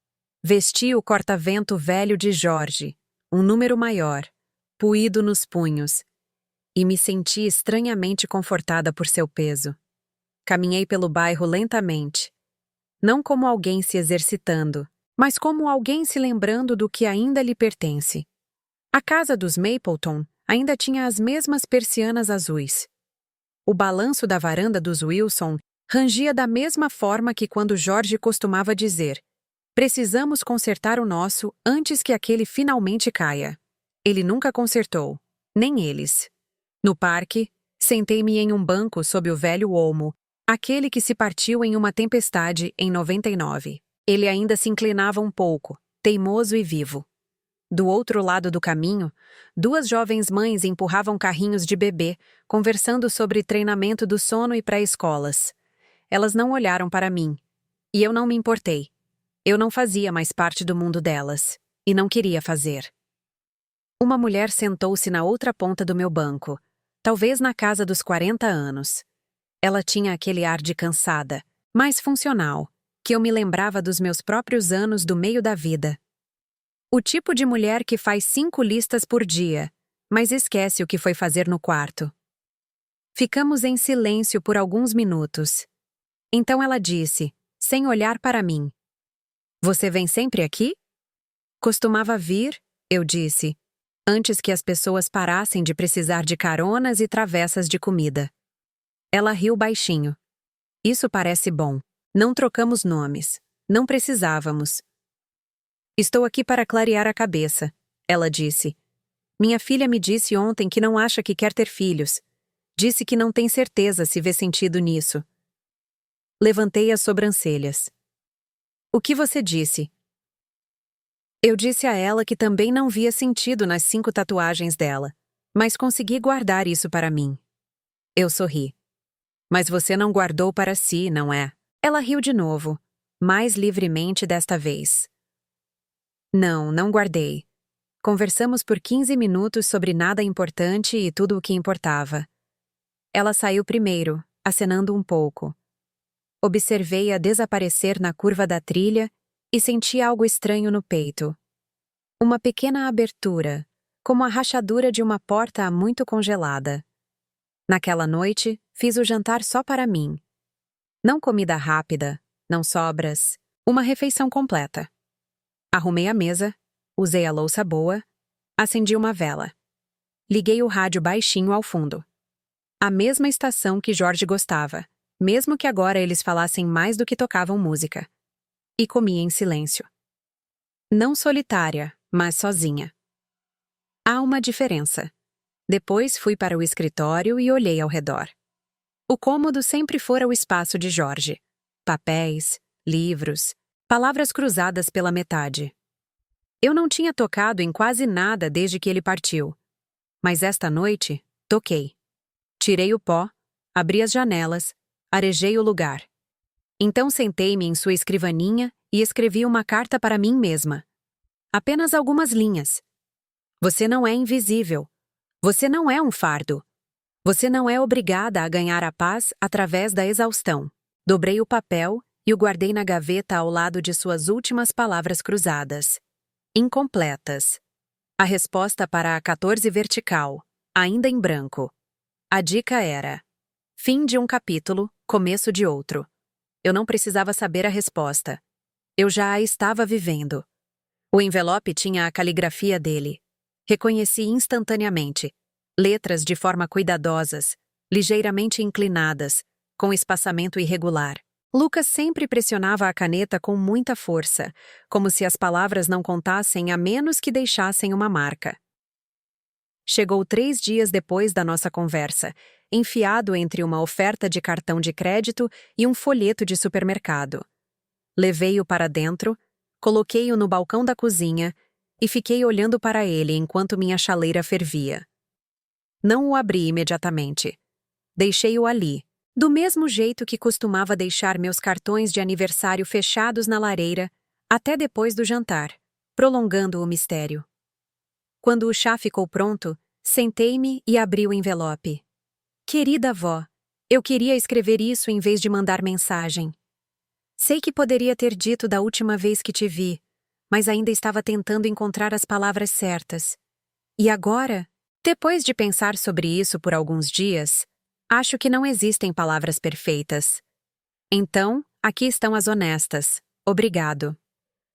Vesti o corta-vento velho de Jorge, um número maior, puído nos punhos, e me senti estranhamente confortada por seu peso. Caminhei pelo bairro lentamente, não como alguém se exercitando, mas como alguém se lembrando do que ainda lhe pertence. A casa dos Mapleton ainda tinha as mesmas persianas azuis. O balanço da varanda dos Wilson rangia da mesma forma que quando Jorge costumava dizer: precisamos consertar o nosso antes que aquele finalmente caia. Ele nunca consertou, nem eles. No parque, sentei-me em um banco sob o velho olmo, aquele que se partiu em uma tempestade em 99. Ele ainda se inclinava um pouco, teimoso e vivo. do outro lado do caminho, duas jovens mães empurravam carrinhos de bebê, conversando sobre treinamento do sono e pré-escolas. Elas não olharam para mim. E eu não me importei. Eu não fazia mais parte do mundo delas. E não queria fazer. Uma mulher sentou-se na outra ponta do meu banco, talvez na casa dos 40 anos. Ela tinha aquele ar de cansada, mas funcional, que eu me lembrava dos meus próprios anos do meio da vida. O tipo de mulher que faz 5 listas por dia, mas esquece o que foi fazer no quarto. Ficamos em silêncio por alguns minutos. Então ela disse, sem olhar para mim: "Você vem sempre aqui?" "Costumava vir", eu disse, antes que as pessoas parassem de precisar de caronas e travessas de comida. Ela riu baixinho. "Isso parece bom. Não trocamos nomes. Não precisávamos." "Estou aqui para clarear a cabeça", ela disse. "Minha filha me disse ontem que não acha que quer ter filhos. Disse que não tem certeza se vê sentido nisso." Levantei as sobrancelhas. "O que você disse?" Eu disse a ela que também não via sentido nas 5 tatuagens dela, mas consegui guardar isso para mim. Eu sorri. "Mas você não guardou para si, não é?" Ela riu de novo, mais livremente desta vez. "Não, não guardei. Conversamos por 15 minutos sobre nada importante e tudo o que importava." Ela saiu primeiro, acenando um pouco. Observei-a desaparecer na curva da trilha e senti algo estranho no peito. Uma pequena abertura, como a rachadura de uma porta muito congelada. Naquela noite, fiz o jantar só para mim. Não comida rápida, não sobras, uma refeição completa. Arrumei a mesa, usei a louça boa, acendi uma vela. Liguei o rádio baixinho ao fundo. A mesma estação que Jorge gostava, mesmo que agora eles falassem mais do que tocavam música. E comi em silêncio. Não solitária, mas sozinha. Há uma diferença. Depois fui para o escritório e olhei ao redor. O cômodo sempre fora o espaço de Jorge. Papéis, livros, palavras cruzadas pela metade. Eu não tinha tocado em quase nada desde que ele partiu. Mas esta noite, toquei. Tirei o pó, abri as janelas, arejei o lugar. Então sentei-me em sua escrivaninha e escrevi uma carta para mim mesma. Apenas algumas linhas. Você não é invisível. Você não é um fardo. Você não é obrigada a ganhar a paz através da exaustão. Dobrei o papel e o guardei na gaveta ao lado de suas últimas palavras cruzadas. Incompletas. A resposta para a 14 vertical, ainda em branco. A dica era: fim de um capítulo, começo de outro. Eu não precisava saber a resposta. Eu já a estava vivendo. O envelope tinha a caligrafia dele. Reconheci instantaneamente. Letras de forma cuidadosas, ligeiramente inclinadas, com espaçamento irregular. Lucas sempre pressionava a caneta com muita força, como se as palavras não contassem a menos que deixassem uma marca. Chegou 3 dias depois da nossa conversa, enfiado entre uma oferta de cartão de crédito e um folheto de supermercado. Levei-o para dentro, coloquei-o no balcão da cozinha e fiquei olhando para ele enquanto minha chaleira fervia. Não o abri imediatamente. Deixei-o ali, do mesmo jeito que costumava deixar meus cartões de aniversário fechados na lareira, até depois do jantar, prolongando o mistério. Quando o chá ficou pronto, sentei-me e abri o envelope. Querida avó, eu queria escrever isso em vez de mandar mensagem. Sei que poderia ter dito da última vez que te vi, mas ainda estava tentando encontrar as palavras certas. E agora, depois de pensar sobre isso por alguns dias, acho que não existem palavras perfeitas. Então, aqui estão as honestas. Obrigado.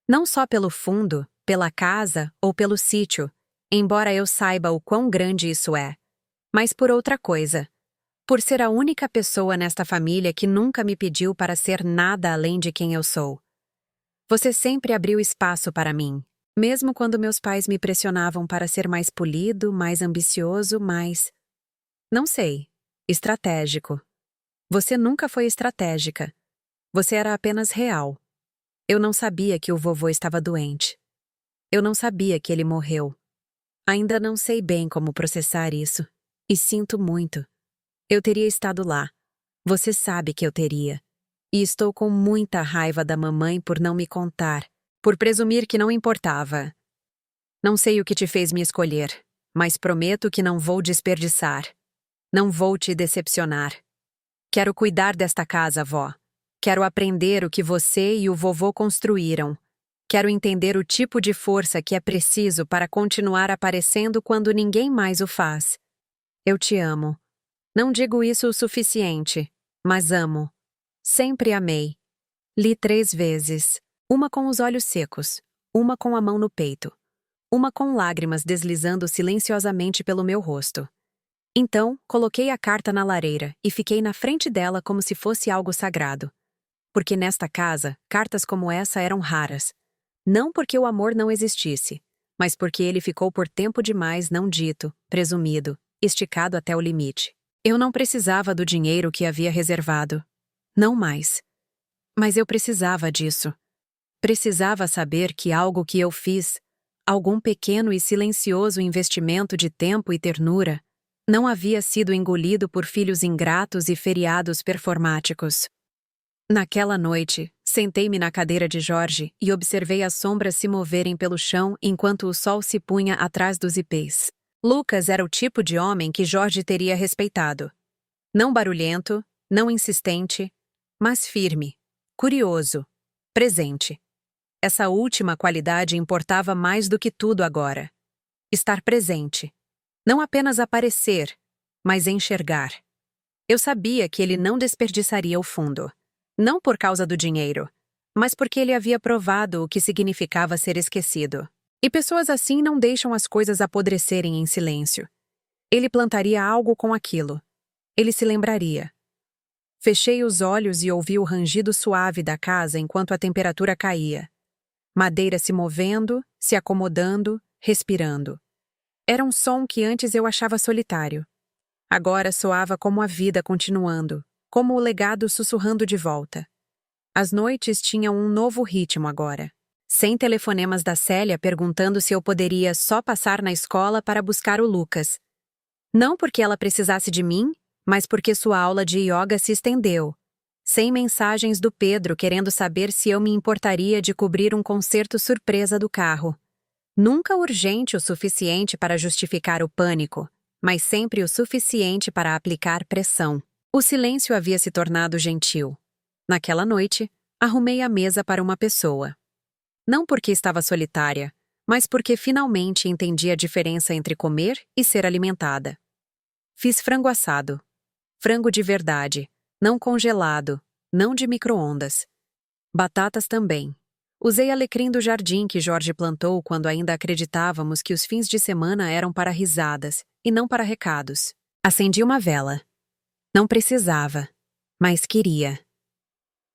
Não só pelo fundo, pela casa ou pelo sítio, embora eu saiba o quão grande isso é, mas por outra coisa. Por ser a única pessoa nesta família que nunca me pediu para ser nada além de quem eu sou. Você sempre abriu espaço para mim, mesmo quando meus pais me pressionavam para ser mais polido, mais ambicioso, mais... Não sei. Estratégico. Você nunca foi estratégica. Você era apenas real. Eu não sabia que o vovô estava doente. Eu não sabia que ele morreu. Ainda não sei bem como processar isso. E sinto muito. Eu teria estado lá. Você sabe que eu teria. E estou com muita raiva da mamãe por não me contar, por presumir que não importava. Não sei o que te fez me escolher, mas prometo que não vou desperdiçar. Não vou te decepcionar. Quero cuidar desta casa, vó. Quero aprender o que você e o vovô construíram. Quero entender o tipo de força que é preciso para continuar aparecendo quando ninguém mais o faz. Eu te amo. Não digo isso o suficiente, mas amo. Sempre amei. Li 3 vezes. Uma com os olhos secos, uma com a mão no peito, uma com lágrimas deslizando silenciosamente pelo meu rosto. Então, coloquei a carta na lareira e fiquei na frente dela como se fosse algo sagrado. Porque nesta casa, cartas como essa eram raras. Não porque o amor não existisse, mas porque ele ficou por tempo demais não dito, presumido, esticado até o limite. Eu não precisava do dinheiro que havia reservado. Não mais. Mas eu precisava disso. Precisava saber que algo que eu fiz, algum pequeno e silencioso investimento de tempo e ternura, não havia sido engolido por filhos ingratos e feriados performáticos. Naquela noite, sentei-me na cadeira de Jorge e observei as sombras se moverem pelo chão enquanto o sol se punha atrás dos ipês. Lucas era o tipo de homem que Jorge teria respeitado. Não barulhento, não insistente, mas firme, curioso, presente. Essa última qualidade importava mais do que tudo agora. Estar presente. Não apenas aparecer, mas enxergar. Eu sabia que ele não desperdiçaria o fundo. Não por causa do dinheiro, mas porque ele havia provado o que significava ser esquecido. E pessoas assim não deixam as coisas apodrecerem em silêncio. Ele plantaria algo com aquilo. Ele se lembraria. Fechei os olhos e ouvi o rangido suave da casa enquanto a temperatura caía. Madeira se movendo, se acomodando, respirando. Era um som que antes eu achava solitário. Agora soava como a vida continuando, como o legado sussurrando de volta. As noites tinham um novo ritmo agora. Sem telefonemas da Célia perguntando se eu poderia só passar na escola para buscar o Lucas. Não porque ela precisasse de mim, mas porque sua aula de yoga se estendeu. Sem mensagens do Pedro querendo saber se eu me importaria de cobrir um concerto surpresa do carro. Nunca urgente o suficiente para justificar o pânico, mas sempre o suficiente para aplicar pressão. O silêncio havia se tornado gentil. Naquela noite, arrumei a mesa para uma pessoa. Não porque estava solitária, mas porque finalmente entendi a diferença entre comer e ser alimentada. Fiz frango assado. Frango de verdade, não congelado, não de micro-ondas. Batatas também. Usei alecrim do jardim que Jorge plantou quando ainda acreditávamos que os fins de semana eram para risadas e não para recados. Acendi uma vela. Não precisava, mas queria.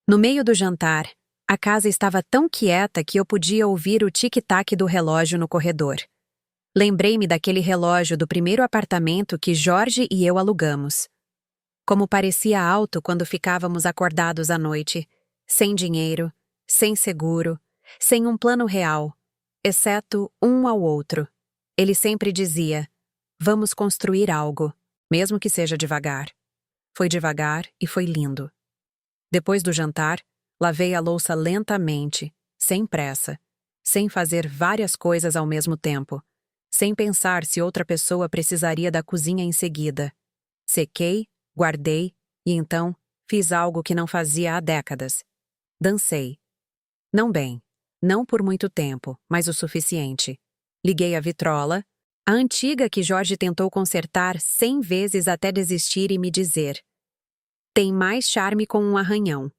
No meio do jantar, a casa estava tão quieta que eu podia ouvir o tic-tac do relógio no corredor. Lembrei-me daquele relógio do primeiro apartamento que Jorge e eu alugamos. Como parecia alto quando ficávamos acordados à noite, sem dinheiro, sem seguro, sem um plano real, exceto um ao outro. Ele sempre dizia, vamos construir algo, mesmo que seja devagar. Foi devagar e foi lindo. Depois do jantar, lavei a louça lentamente, sem pressa, sem fazer várias coisas ao mesmo tempo, sem pensar se outra pessoa precisaria da cozinha em seguida. Sequei, guardei, e então fiz algo que não fazia há décadas. Dancei. Não bem, não por muito tempo, mas o suficiente. Liguei a vitrola, a antiga que Jorge tentou consertar 100 vezes até desistir e me dizer: tem mais charme com um arranhão.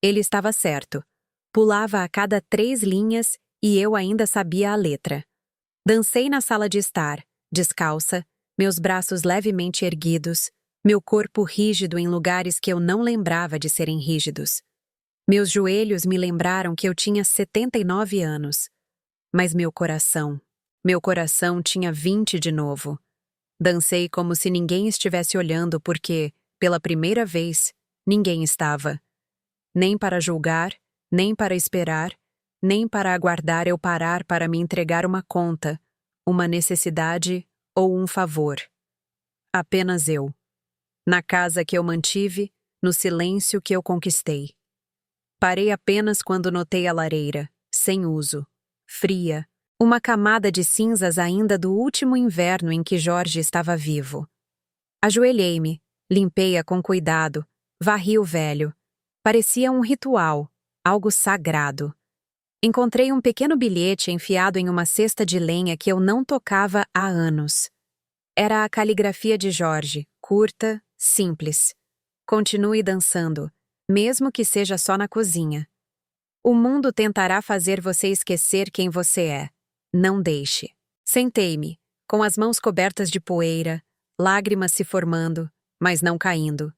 Ele estava certo. Pulava a cada 3 linhas e eu ainda sabia a letra. Dancei na sala de estar, descalça, meus braços levemente erguidos, meu corpo rígido em lugares que eu não lembrava de serem rígidos. Meus joelhos me lembraram que eu tinha 79 anos. Mas meu coração tinha 20 de novo. Dancei como se ninguém estivesse olhando porque, pela primeira vez, ninguém estava. Nem para julgar, nem para esperar, nem para aguardar eu parar para me entregar uma conta, uma necessidade ou um favor. Apenas eu. Na casa que eu mantive, no silêncio que eu conquistei. Parei apenas quando notei a lareira, sem uso, fria, uma camada de cinzas ainda do último inverno em que Jorge estava vivo. Ajoelhei-me, limpei-a com cuidado, varri o velho. Parecia um ritual, algo sagrado. Encontrei um pequeno bilhete enfiado em uma cesta de lenha que eu não tocava há anos. Era a caligrafia de Jorge, curta, simples. Continue dançando, mesmo que seja só na cozinha. O mundo tentará fazer você esquecer quem você é. Não deixe. Sentei-me, com as mãos cobertas de poeira, lágrimas se formando, mas não caindo.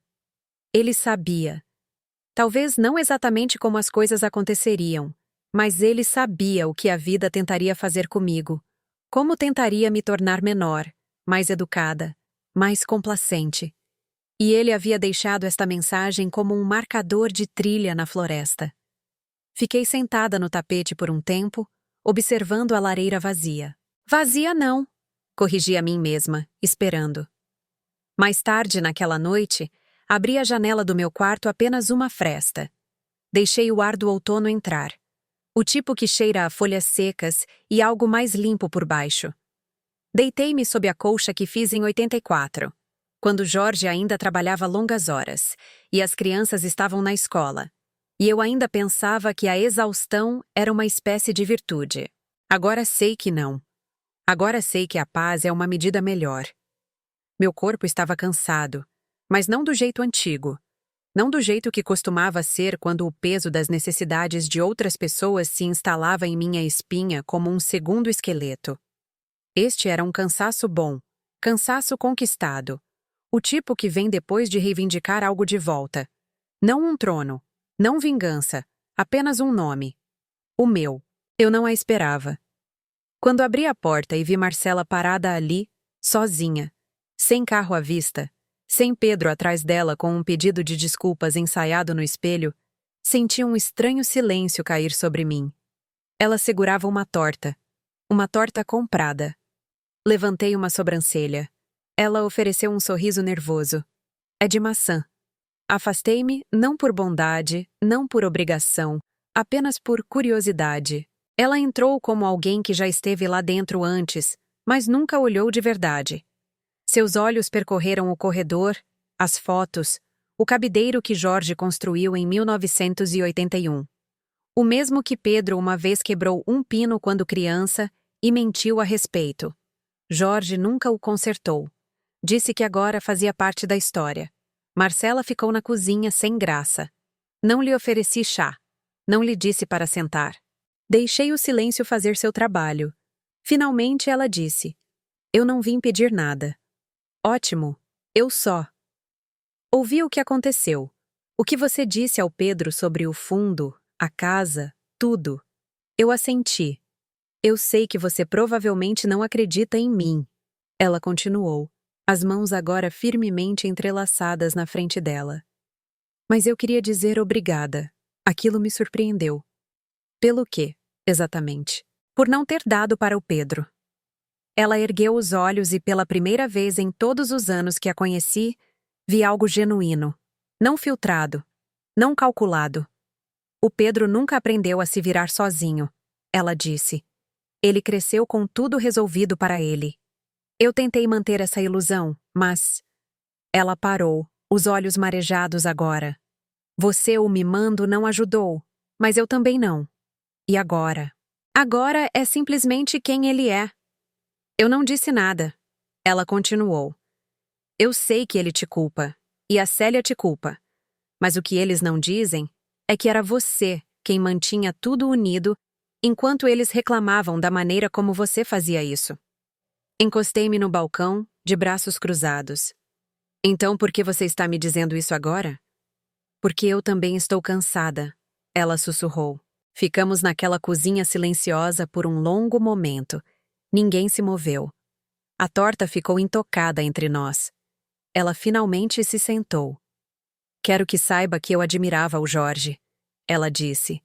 Ele sabia. Talvez não exatamente como as coisas aconteceriam, mas ele sabia o que a vida tentaria fazer comigo, como tentaria me tornar menor, mais educada, mais complacente. E ele havia deixado esta mensagem como um marcador de trilha na floresta. Fiquei sentada no tapete por um tempo, observando a lareira vazia. Vazia não, corrigi a mim mesma, esperando. Mais tarde, naquela noite, abri a janela do meu quarto apenas uma fresta. Deixei o ar do outono entrar. O tipo que cheira a folhas secas e algo mais limpo por baixo. Deitei-me sob a colcha que fiz em 84, quando Jorge ainda trabalhava longas horas, e as crianças estavam na escola. E eu ainda pensava que a exaustão era uma espécie de virtude. Agora sei que não. Agora sei que a paz é uma medida melhor. Meu corpo estava cansado, mas não do jeito antigo. Não do jeito que costumava ser quando o peso das necessidades de outras pessoas se instalava em minha espinha como um segundo esqueleto. Este era um cansaço bom, cansaço conquistado. O tipo que vem depois de reivindicar algo de volta. Não um trono, não vingança, apenas um nome. O meu. Eu não a esperava. Quando abri a porta e vi Marcela parada ali, sozinha, sem carro à vista, sem Pedro atrás dela com um pedido de desculpas ensaiado no espelho, senti um estranho silêncio cair sobre mim. Ela segurava uma torta comprada. Levantei uma sobrancelha. Ela ofereceu um sorriso nervoso. É de maçã. Afastei-me, não por bondade, não por obrigação, apenas por curiosidade. Ela entrou como alguém que já esteve lá dentro antes, mas nunca olhou de verdade. Seus olhos percorreram o corredor, as fotos, o cabideiro que Jorge construiu em 1981. O mesmo que Pedro uma vez quebrou um pino quando criança e mentiu a respeito. Jorge nunca o consertou. Disse que agora fazia parte da história. Marcela ficou na cozinha sem graça. Não lhe ofereci chá. Não lhe disse para sentar. Deixei o silêncio fazer seu trabalho. Finalmente ela disse: Eu não vim pedir nada. Ótimo, eu só. Ouvi o que aconteceu. O que você disse ao Pedro sobre o fundo, a casa, tudo. Eu assenti. Eu sei que você provavelmente não acredita em mim. Ela continuou, as mãos agora firmemente entrelaçadas na frente dela. Mas eu queria dizer obrigada. Aquilo me surpreendeu. Pelo quê, exatamente? Por não ter dado para o Pedro. Ela ergueu os olhos e pela primeira vez em todos os anos que a conheci, vi algo genuíno. Não filtrado. Não calculado. O Pedro nunca aprendeu a se virar sozinho, ela disse. Ele cresceu com tudo resolvido para ele. Eu tentei manter essa ilusão, mas... Ela parou, os olhos marejados agora. Você o mimando não ajudou, mas eu também não. E agora? Agora é simplesmente quem ele é. Eu não disse nada. Ela continuou. Eu sei que ele te culpa, e a Célia te culpa. Mas o que eles não dizem é que era você quem mantinha tudo unido enquanto eles reclamavam da maneira como você fazia isso. Encostei-me no balcão, de braços cruzados. Então por que você está me dizendo isso agora? Porque eu também estou cansada, ela sussurrou. Ficamos naquela cozinha silenciosa por um longo momento. Ninguém se moveu. A torta ficou intocada entre nós. Ela finalmente se sentou. Quero que saiba que eu admirava o Jorge, ela disse.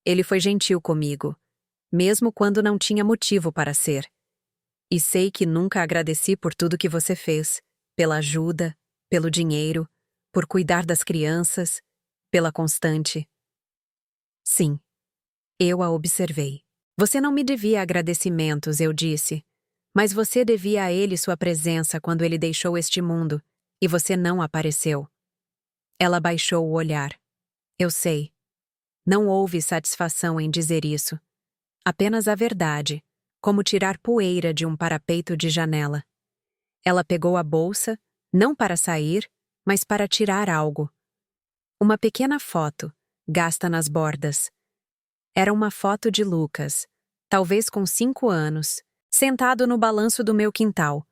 Ele foi gentil comigo, mesmo quando não tinha motivo para ser. E sei que nunca agradeci por tudo que você fez, pela ajuda, pelo dinheiro, por cuidar das crianças, pela constante. Sim, eu a observei. Você não me devia agradecimentos, eu disse, mas você devia a ele sua presença quando ele deixou este mundo, e você não apareceu. Ela baixou o olhar. Eu sei. Não houve satisfação em dizer isso. Apenas a verdade, como tirar poeira de um parapeito de janela. Ela pegou a bolsa, não para sair, mas para tirar algo. Uma pequena foto, gasta nas bordas. Era uma foto de Lucas, talvez com 5 anos, sentado no balanço do meu quintal.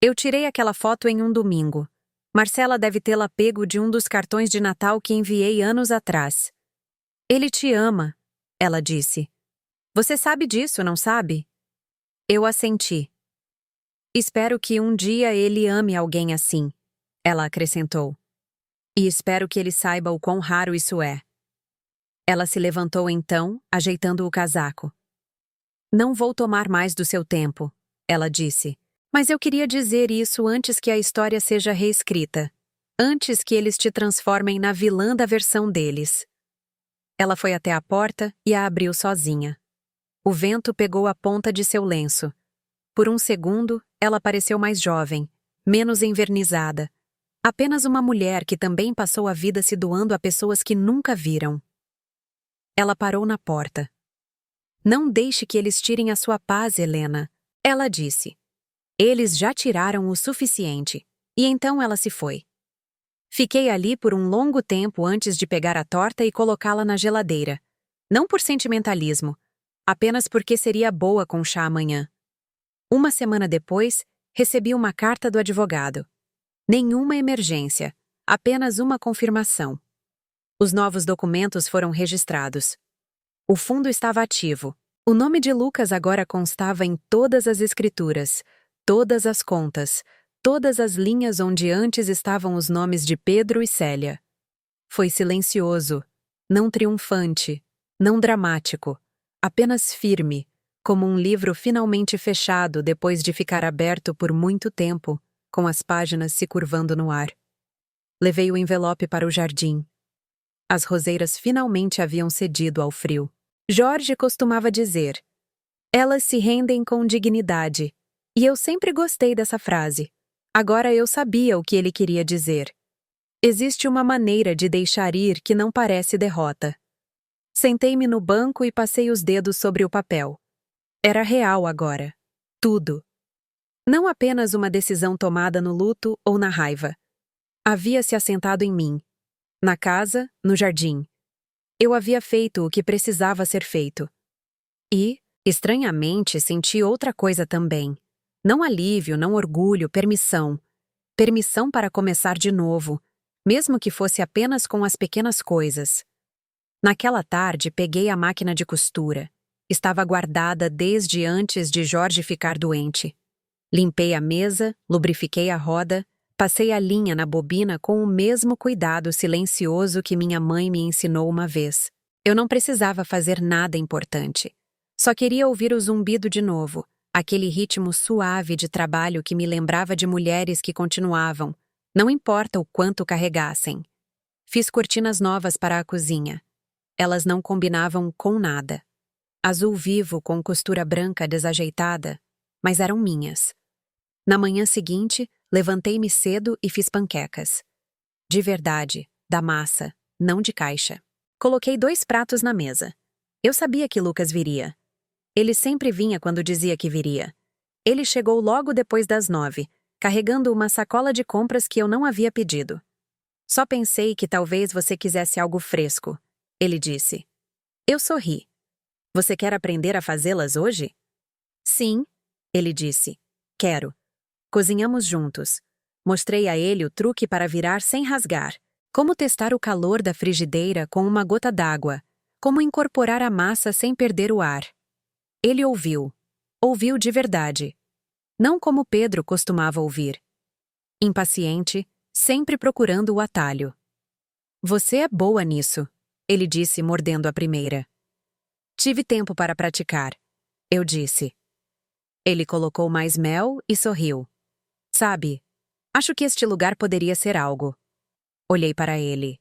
Eu tirei aquela foto em um domingo. Marcela deve tê-la pego de um dos cartões de Natal que enviei anos atrás. Ele te ama, ela disse. Você sabe disso, não sabe? Eu assenti. Espero que um dia ele ame alguém assim, ela acrescentou. E espero que ele saiba o quão raro isso é. Ela se levantou então, ajeitando o casaco. Não vou tomar mais do seu tempo, ela disse. Mas eu queria dizer isso antes que a história seja reescrita. Antes que eles te transformem na vilã da versão deles. Ela foi até a porta e a abriu sozinha. O vento pegou a ponta de seu lenço. Por um segundo, ela pareceu mais jovem, menos envernizada. Apenas uma mulher que também passou a vida se doando a pessoas que nunca viram. Ela parou na porta. Não deixe que eles tirem a sua paz, Helena, ela disse. Eles já tiraram o suficiente, e então ela se foi. Fiquei ali por um longo tempo antes de pegar a torta e colocá-la na geladeira. Não por sentimentalismo, apenas porque seria boa com chá amanhã. Uma semana depois, recebi uma carta do advogado. Nenhuma emergência, apenas uma confirmação. Os novos documentos foram registrados. O fundo estava ativo. O nome de Lucas agora constava em todas as escrituras, todas as contas, todas as linhas onde antes estavam os nomes de Pedro e Célia. Foi silencioso, não triunfante, não dramático, apenas firme, como um livro finalmente fechado depois de ficar aberto por muito tempo, com as páginas se curvando no ar. Levei o envelope para o jardim. As roseiras finalmente haviam cedido ao frio. Jorge costumava dizer: elas se rendem com dignidade. E eu sempre gostei dessa frase. Agora eu sabia o que ele queria dizer. Existe uma maneira de deixar ir que não parece derrota. Sentei-me no banco e passei os dedos sobre o papel. Era real agora. Tudo. Não apenas uma decisão tomada no luto ou na raiva. Havia se assentado em mim. Na casa, no jardim. Eu havia feito o que precisava ser feito. E, estranhamente, senti outra coisa também. Não alívio, não orgulho, permissão. Permissão para começar de novo, mesmo que fosse apenas com as pequenas coisas. Naquela tarde, peguei a máquina de costura. Estava guardada desde antes de Jorge ficar doente. Limpei a mesa, lubrifiquei a roda, passei a linha na bobina com o mesmo cuidado silencioso que minha mãe me ensinou uma vez. Eu não precisava fazer nada importante. Só queria ouvir o zumbido de novo. Aquele ritmo suave de trabalho que me lembrava de mulheres que continuavam, não importa o quanto carregassem. Fiz cortinas novas para a cozinha. Elas não combinavam com nada. Azul vivo com costura branca desajeitada, mas eram minhas. Na manhã seguinte, levantei-me cedo e fiz panquecas. De verdade, da massa, não de caixa. Coloquei 2 pratos na mesa. Eu sabia que Lucas viria. Ele sempre vinha quando dizia que viria. Ele chegou logo depois das 9, carregando uma sacola de compras que eu não havia pedido. Só pensei que talvez você quisesse algo fresco, ele disse. Eu sorri. Você quer aprender a fazê-las hoje? Sim, ele disse. Quero. Cozinhamos juntos. Mostrei a ele o truque para virar sem rasgar. Como testar o calor da frigideira com uma gota d'água. Como incorporar a massa sem perder o ar. Ele ouviu. Ouviu de verdade. Não como Pedro costumava ouvir. Impaciente, sempre procurando o atalho. Você é boa nisso, ele disse mordendo a primeira. Tive tempo para praticar, eu disse. Ele colocou mais mel e sorriu. Sabe, acho que este lugar poderia ser algo. Olhei para ele.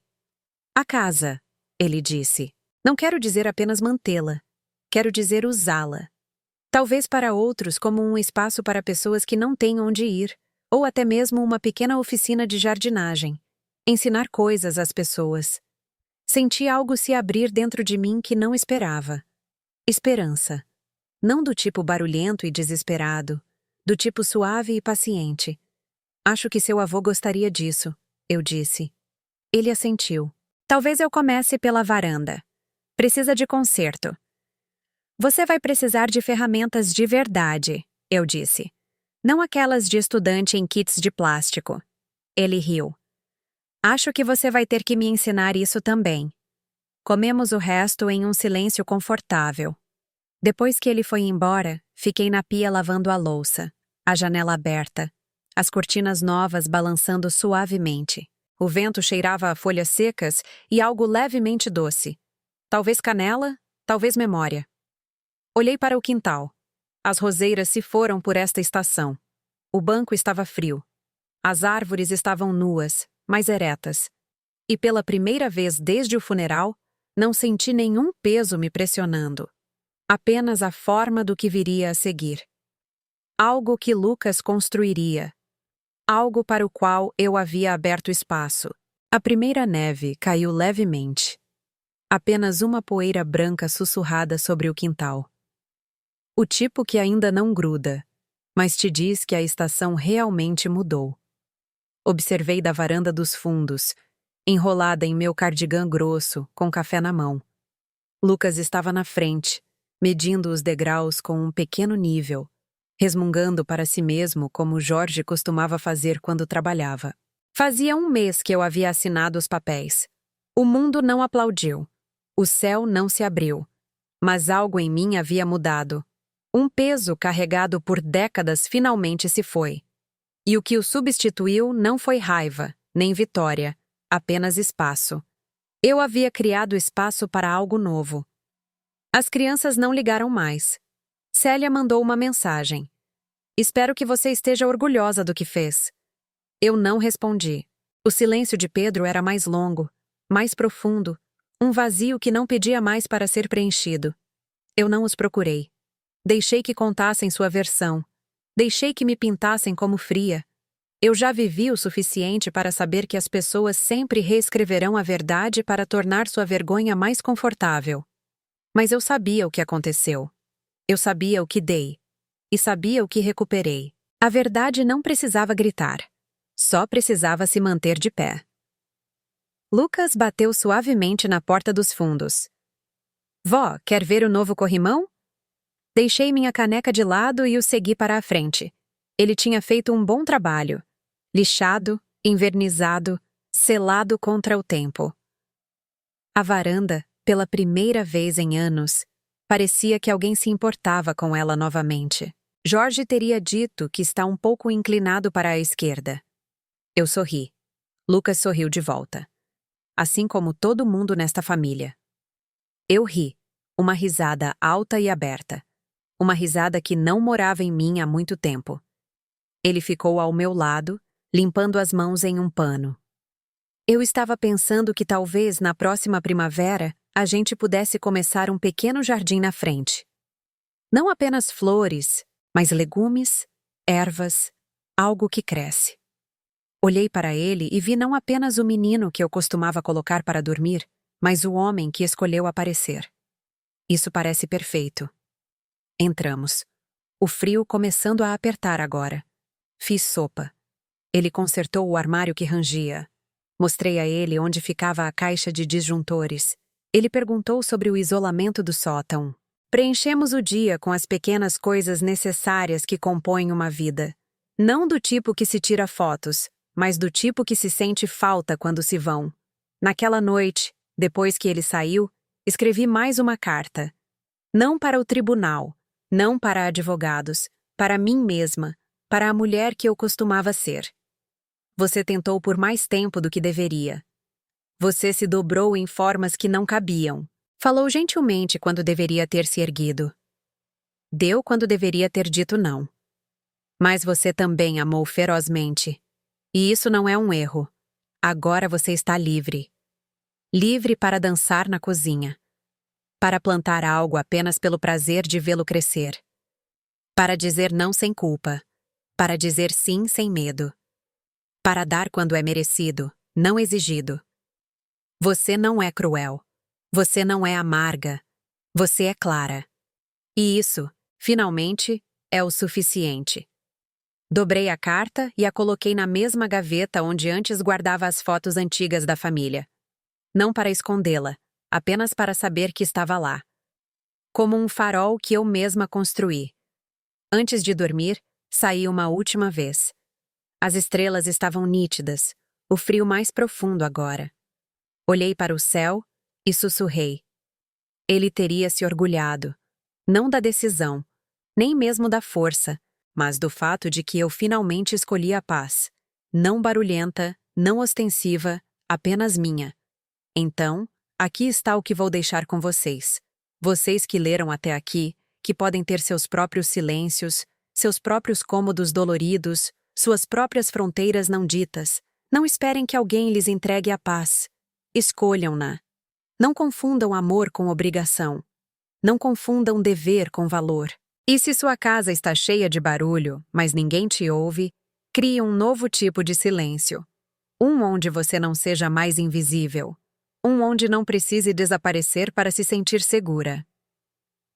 A casa, ele disse. Não quero dizer apenas mantê-la. Quero dizer usá-la. Talvez para outros como um espaço para pessoas que não têm onde ir, ou até mesmo uma pequena oficina de jardinagem. Ensinar coisas às pessoas. Senti algo se abrir dentro de mim que não esperava. Esperança. Não do tipo barulhento e desesperado, do tipo suave e paciente. Acho que seu avô gostaria disso, eu disse. Ele assentiu. Talvez eu comece pela varanda. Precisa de conserto. Você vai precisar de ferramentas de verdade, eu disse. Não aquelas de estudante em kits de plástico. Ele riu. Acho que você vai ter que me ensinar isso também. Comemos o resto em um silêncio confortável. Depois que ele foi embora, fiquei na pia lavando a louça, a janela aberta, as cortinas novas balançando suavemente. O vento cheirava a folhas secas e algo levemente doce. Talvez canela, talvez memória. Olhei para o quintal. As roseiras se foram por esta estação. O banco estava frio. As árvores estavam nuas, mas eretas. E pela primeira vez desde o funeral, não senti nenhum peso me pressionando. Apenas a forma do que viria a seguir. Algo que Lucas construiria. Algo para o qual eu havia aberto espaço. A primeira neve caiu levemente. Apenas uma poeira branca sussurrada sobre o quintal. O tipo que ainda não gruda, mas te diz que a estação realmente mudou. Observei da varanda dos fundos, enrolada em meu cardigã grosso, com café na mão. Lucas estava na frente, medindo os degraus com um pequeno nível, resmungando para si mesmo como Jorge costumava fazer quando trabalhava. Fazia um mês que eu havia assinado os papéis. O mundo não aplaudiu. O céu não se abriu. Mas algo em mim havia mudado. Um peso carregado por décadas finalmente se foi. E o que o substituiu não foi raiva, nem vitória, apenas espaço. Eu havia criado espaço para algo novo. As crianças não ligaram mais. Célia mandou uma mensagem. Espero que você esteja orgulhosa do que fez. Eu não respondi. O silêncio de Pedro era mais longo, mais profundo, um vazio que não pedia mais para ser preenchido. Eu não os procurei. Deixei que contassem sua versão. Deixei que me pintassem como fria. Eu já vivi o suficiente para saber que as pessoas sempre reescreverão a verdade para tornar sua vergonha mais confortável. Mas eu sabia o que aconteceu. Eu sabia o que dei. E sabia o que recuperei. A verdade não precisava gritar. Só precisava se manter de pé. Lucas bateu suavemente na porta dos fundos. Vó, quer ver o novo corrimão? Deixei minha caneca de lado e o segui para a frente. Ele tinha feito um bom trabalho. Lixado, envernizado, selado contra o tempo. A varanda, pela primeira vez em anos, parecia que alguém se importava com ela novamente. Jorge teria dito que está um pouco inclinado para a esquerda. Eu sorri. Lucas sorriu de volta. Assim como todo mundo nesta família. Eu ri, uma risada alta e aberta. Uma risada que não morava em mim há muito tempo. Ele ficou ao meu lado, limpando as mãos em um pano. Eu estava pensando que talvez na próxima primavera a gente pudesse começar um pequeno jardim na frente. Não apenas flores, mas legumes, ervas, algo que cresce. Olhei para ele e vi não apenas o menino que eu costumava colocar para dormir, mas o homem que escolheu aparecer. Isso parece perfeito. Entramos. O frio começando a apertar agora. Fiz sopa. Ele consertou o armário que rangia. Mostrei a ele onde ficava a caixa de disjuntores. Ele perguntou sobre o isolamento do sótão. Preenchemos o dia com as pequenas coisas necessárias que compõem uma vida. Não do tipo que se tira fotos, mas do tipo que se sente falta quando se vão. Naquela noite, depois que ele saiu, escrevi mais uma carta. Não para o tribunal, não para advogados, para mim mesma, para a mulher que eu costumava ser. Você tentou por mais tempo do que deveria. Você se dobrou em formas que não cabiam. Falou gentilmente quando deveria ter se erguido. Deu quando deveria ter dito não. Mas você também amou ferozmente. E isso não é um erro. Agora você está livre. Livre para dançar na cozinha. Para plantar algo apenas pelo prazer de vê-lo crescer. Para dizer não sem culpa. Para dizer sim sem medo. Para dar quando é merecido, não exigido. Você não é cruel. Você não é amarga. Você é clara. E isso, finalmente, é o suficiente. Dobrei a carta e a coloquei na mesma gaveta onde antes guardava as fotos antigas da família. Não para escondê-la, apenas para saber que estava lá. Como um farol que eu mesma construí. Antes de dormir, saí uma última vez. As estrelas estavam nítidas, o frio mais profundo agora. Olhei para o céu e sussurrei. Ele teria se orgulhado, não da decisão, nem mesmo da força, mas do fato de que eu finalmente escolhi a paz. Não barulhenta, não ostensiva, apenas minha. Então, aqui está o que vou deixar com vocês. Vocês que leram até aqui, que podem ter seus próprios silêncios, seus próprios cômodos doloridos, suas próprias fronteiras não ditas. Não esperem que alguém lhes entregue a paz. Escolham-na. Não confundam amor com obrigação. Não confundam dever com valor. E se sua casa está cheia de barulho, mas ninguém te ouve, crie um novo tipo de silêncio. Um onde você não seja mais invisível. Um onde não precise desaparecer para se sentir segura.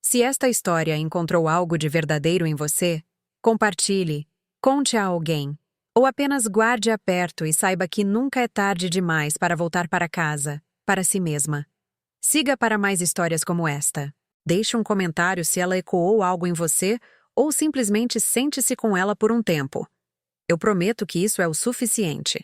Se esta história encontrou algo de verdadeiro em você, compartilhe, conte a alguém, ou apenas guarde-a perto e saiba que nunca é tarde demais para voltar para casa, para si mesma. Siga para mais histórias como esta. Deixe um comentário se ela ecoou algo em você ou simplesmente sente-se com ela por um tempo. Eu prometo que isso é o suficiente.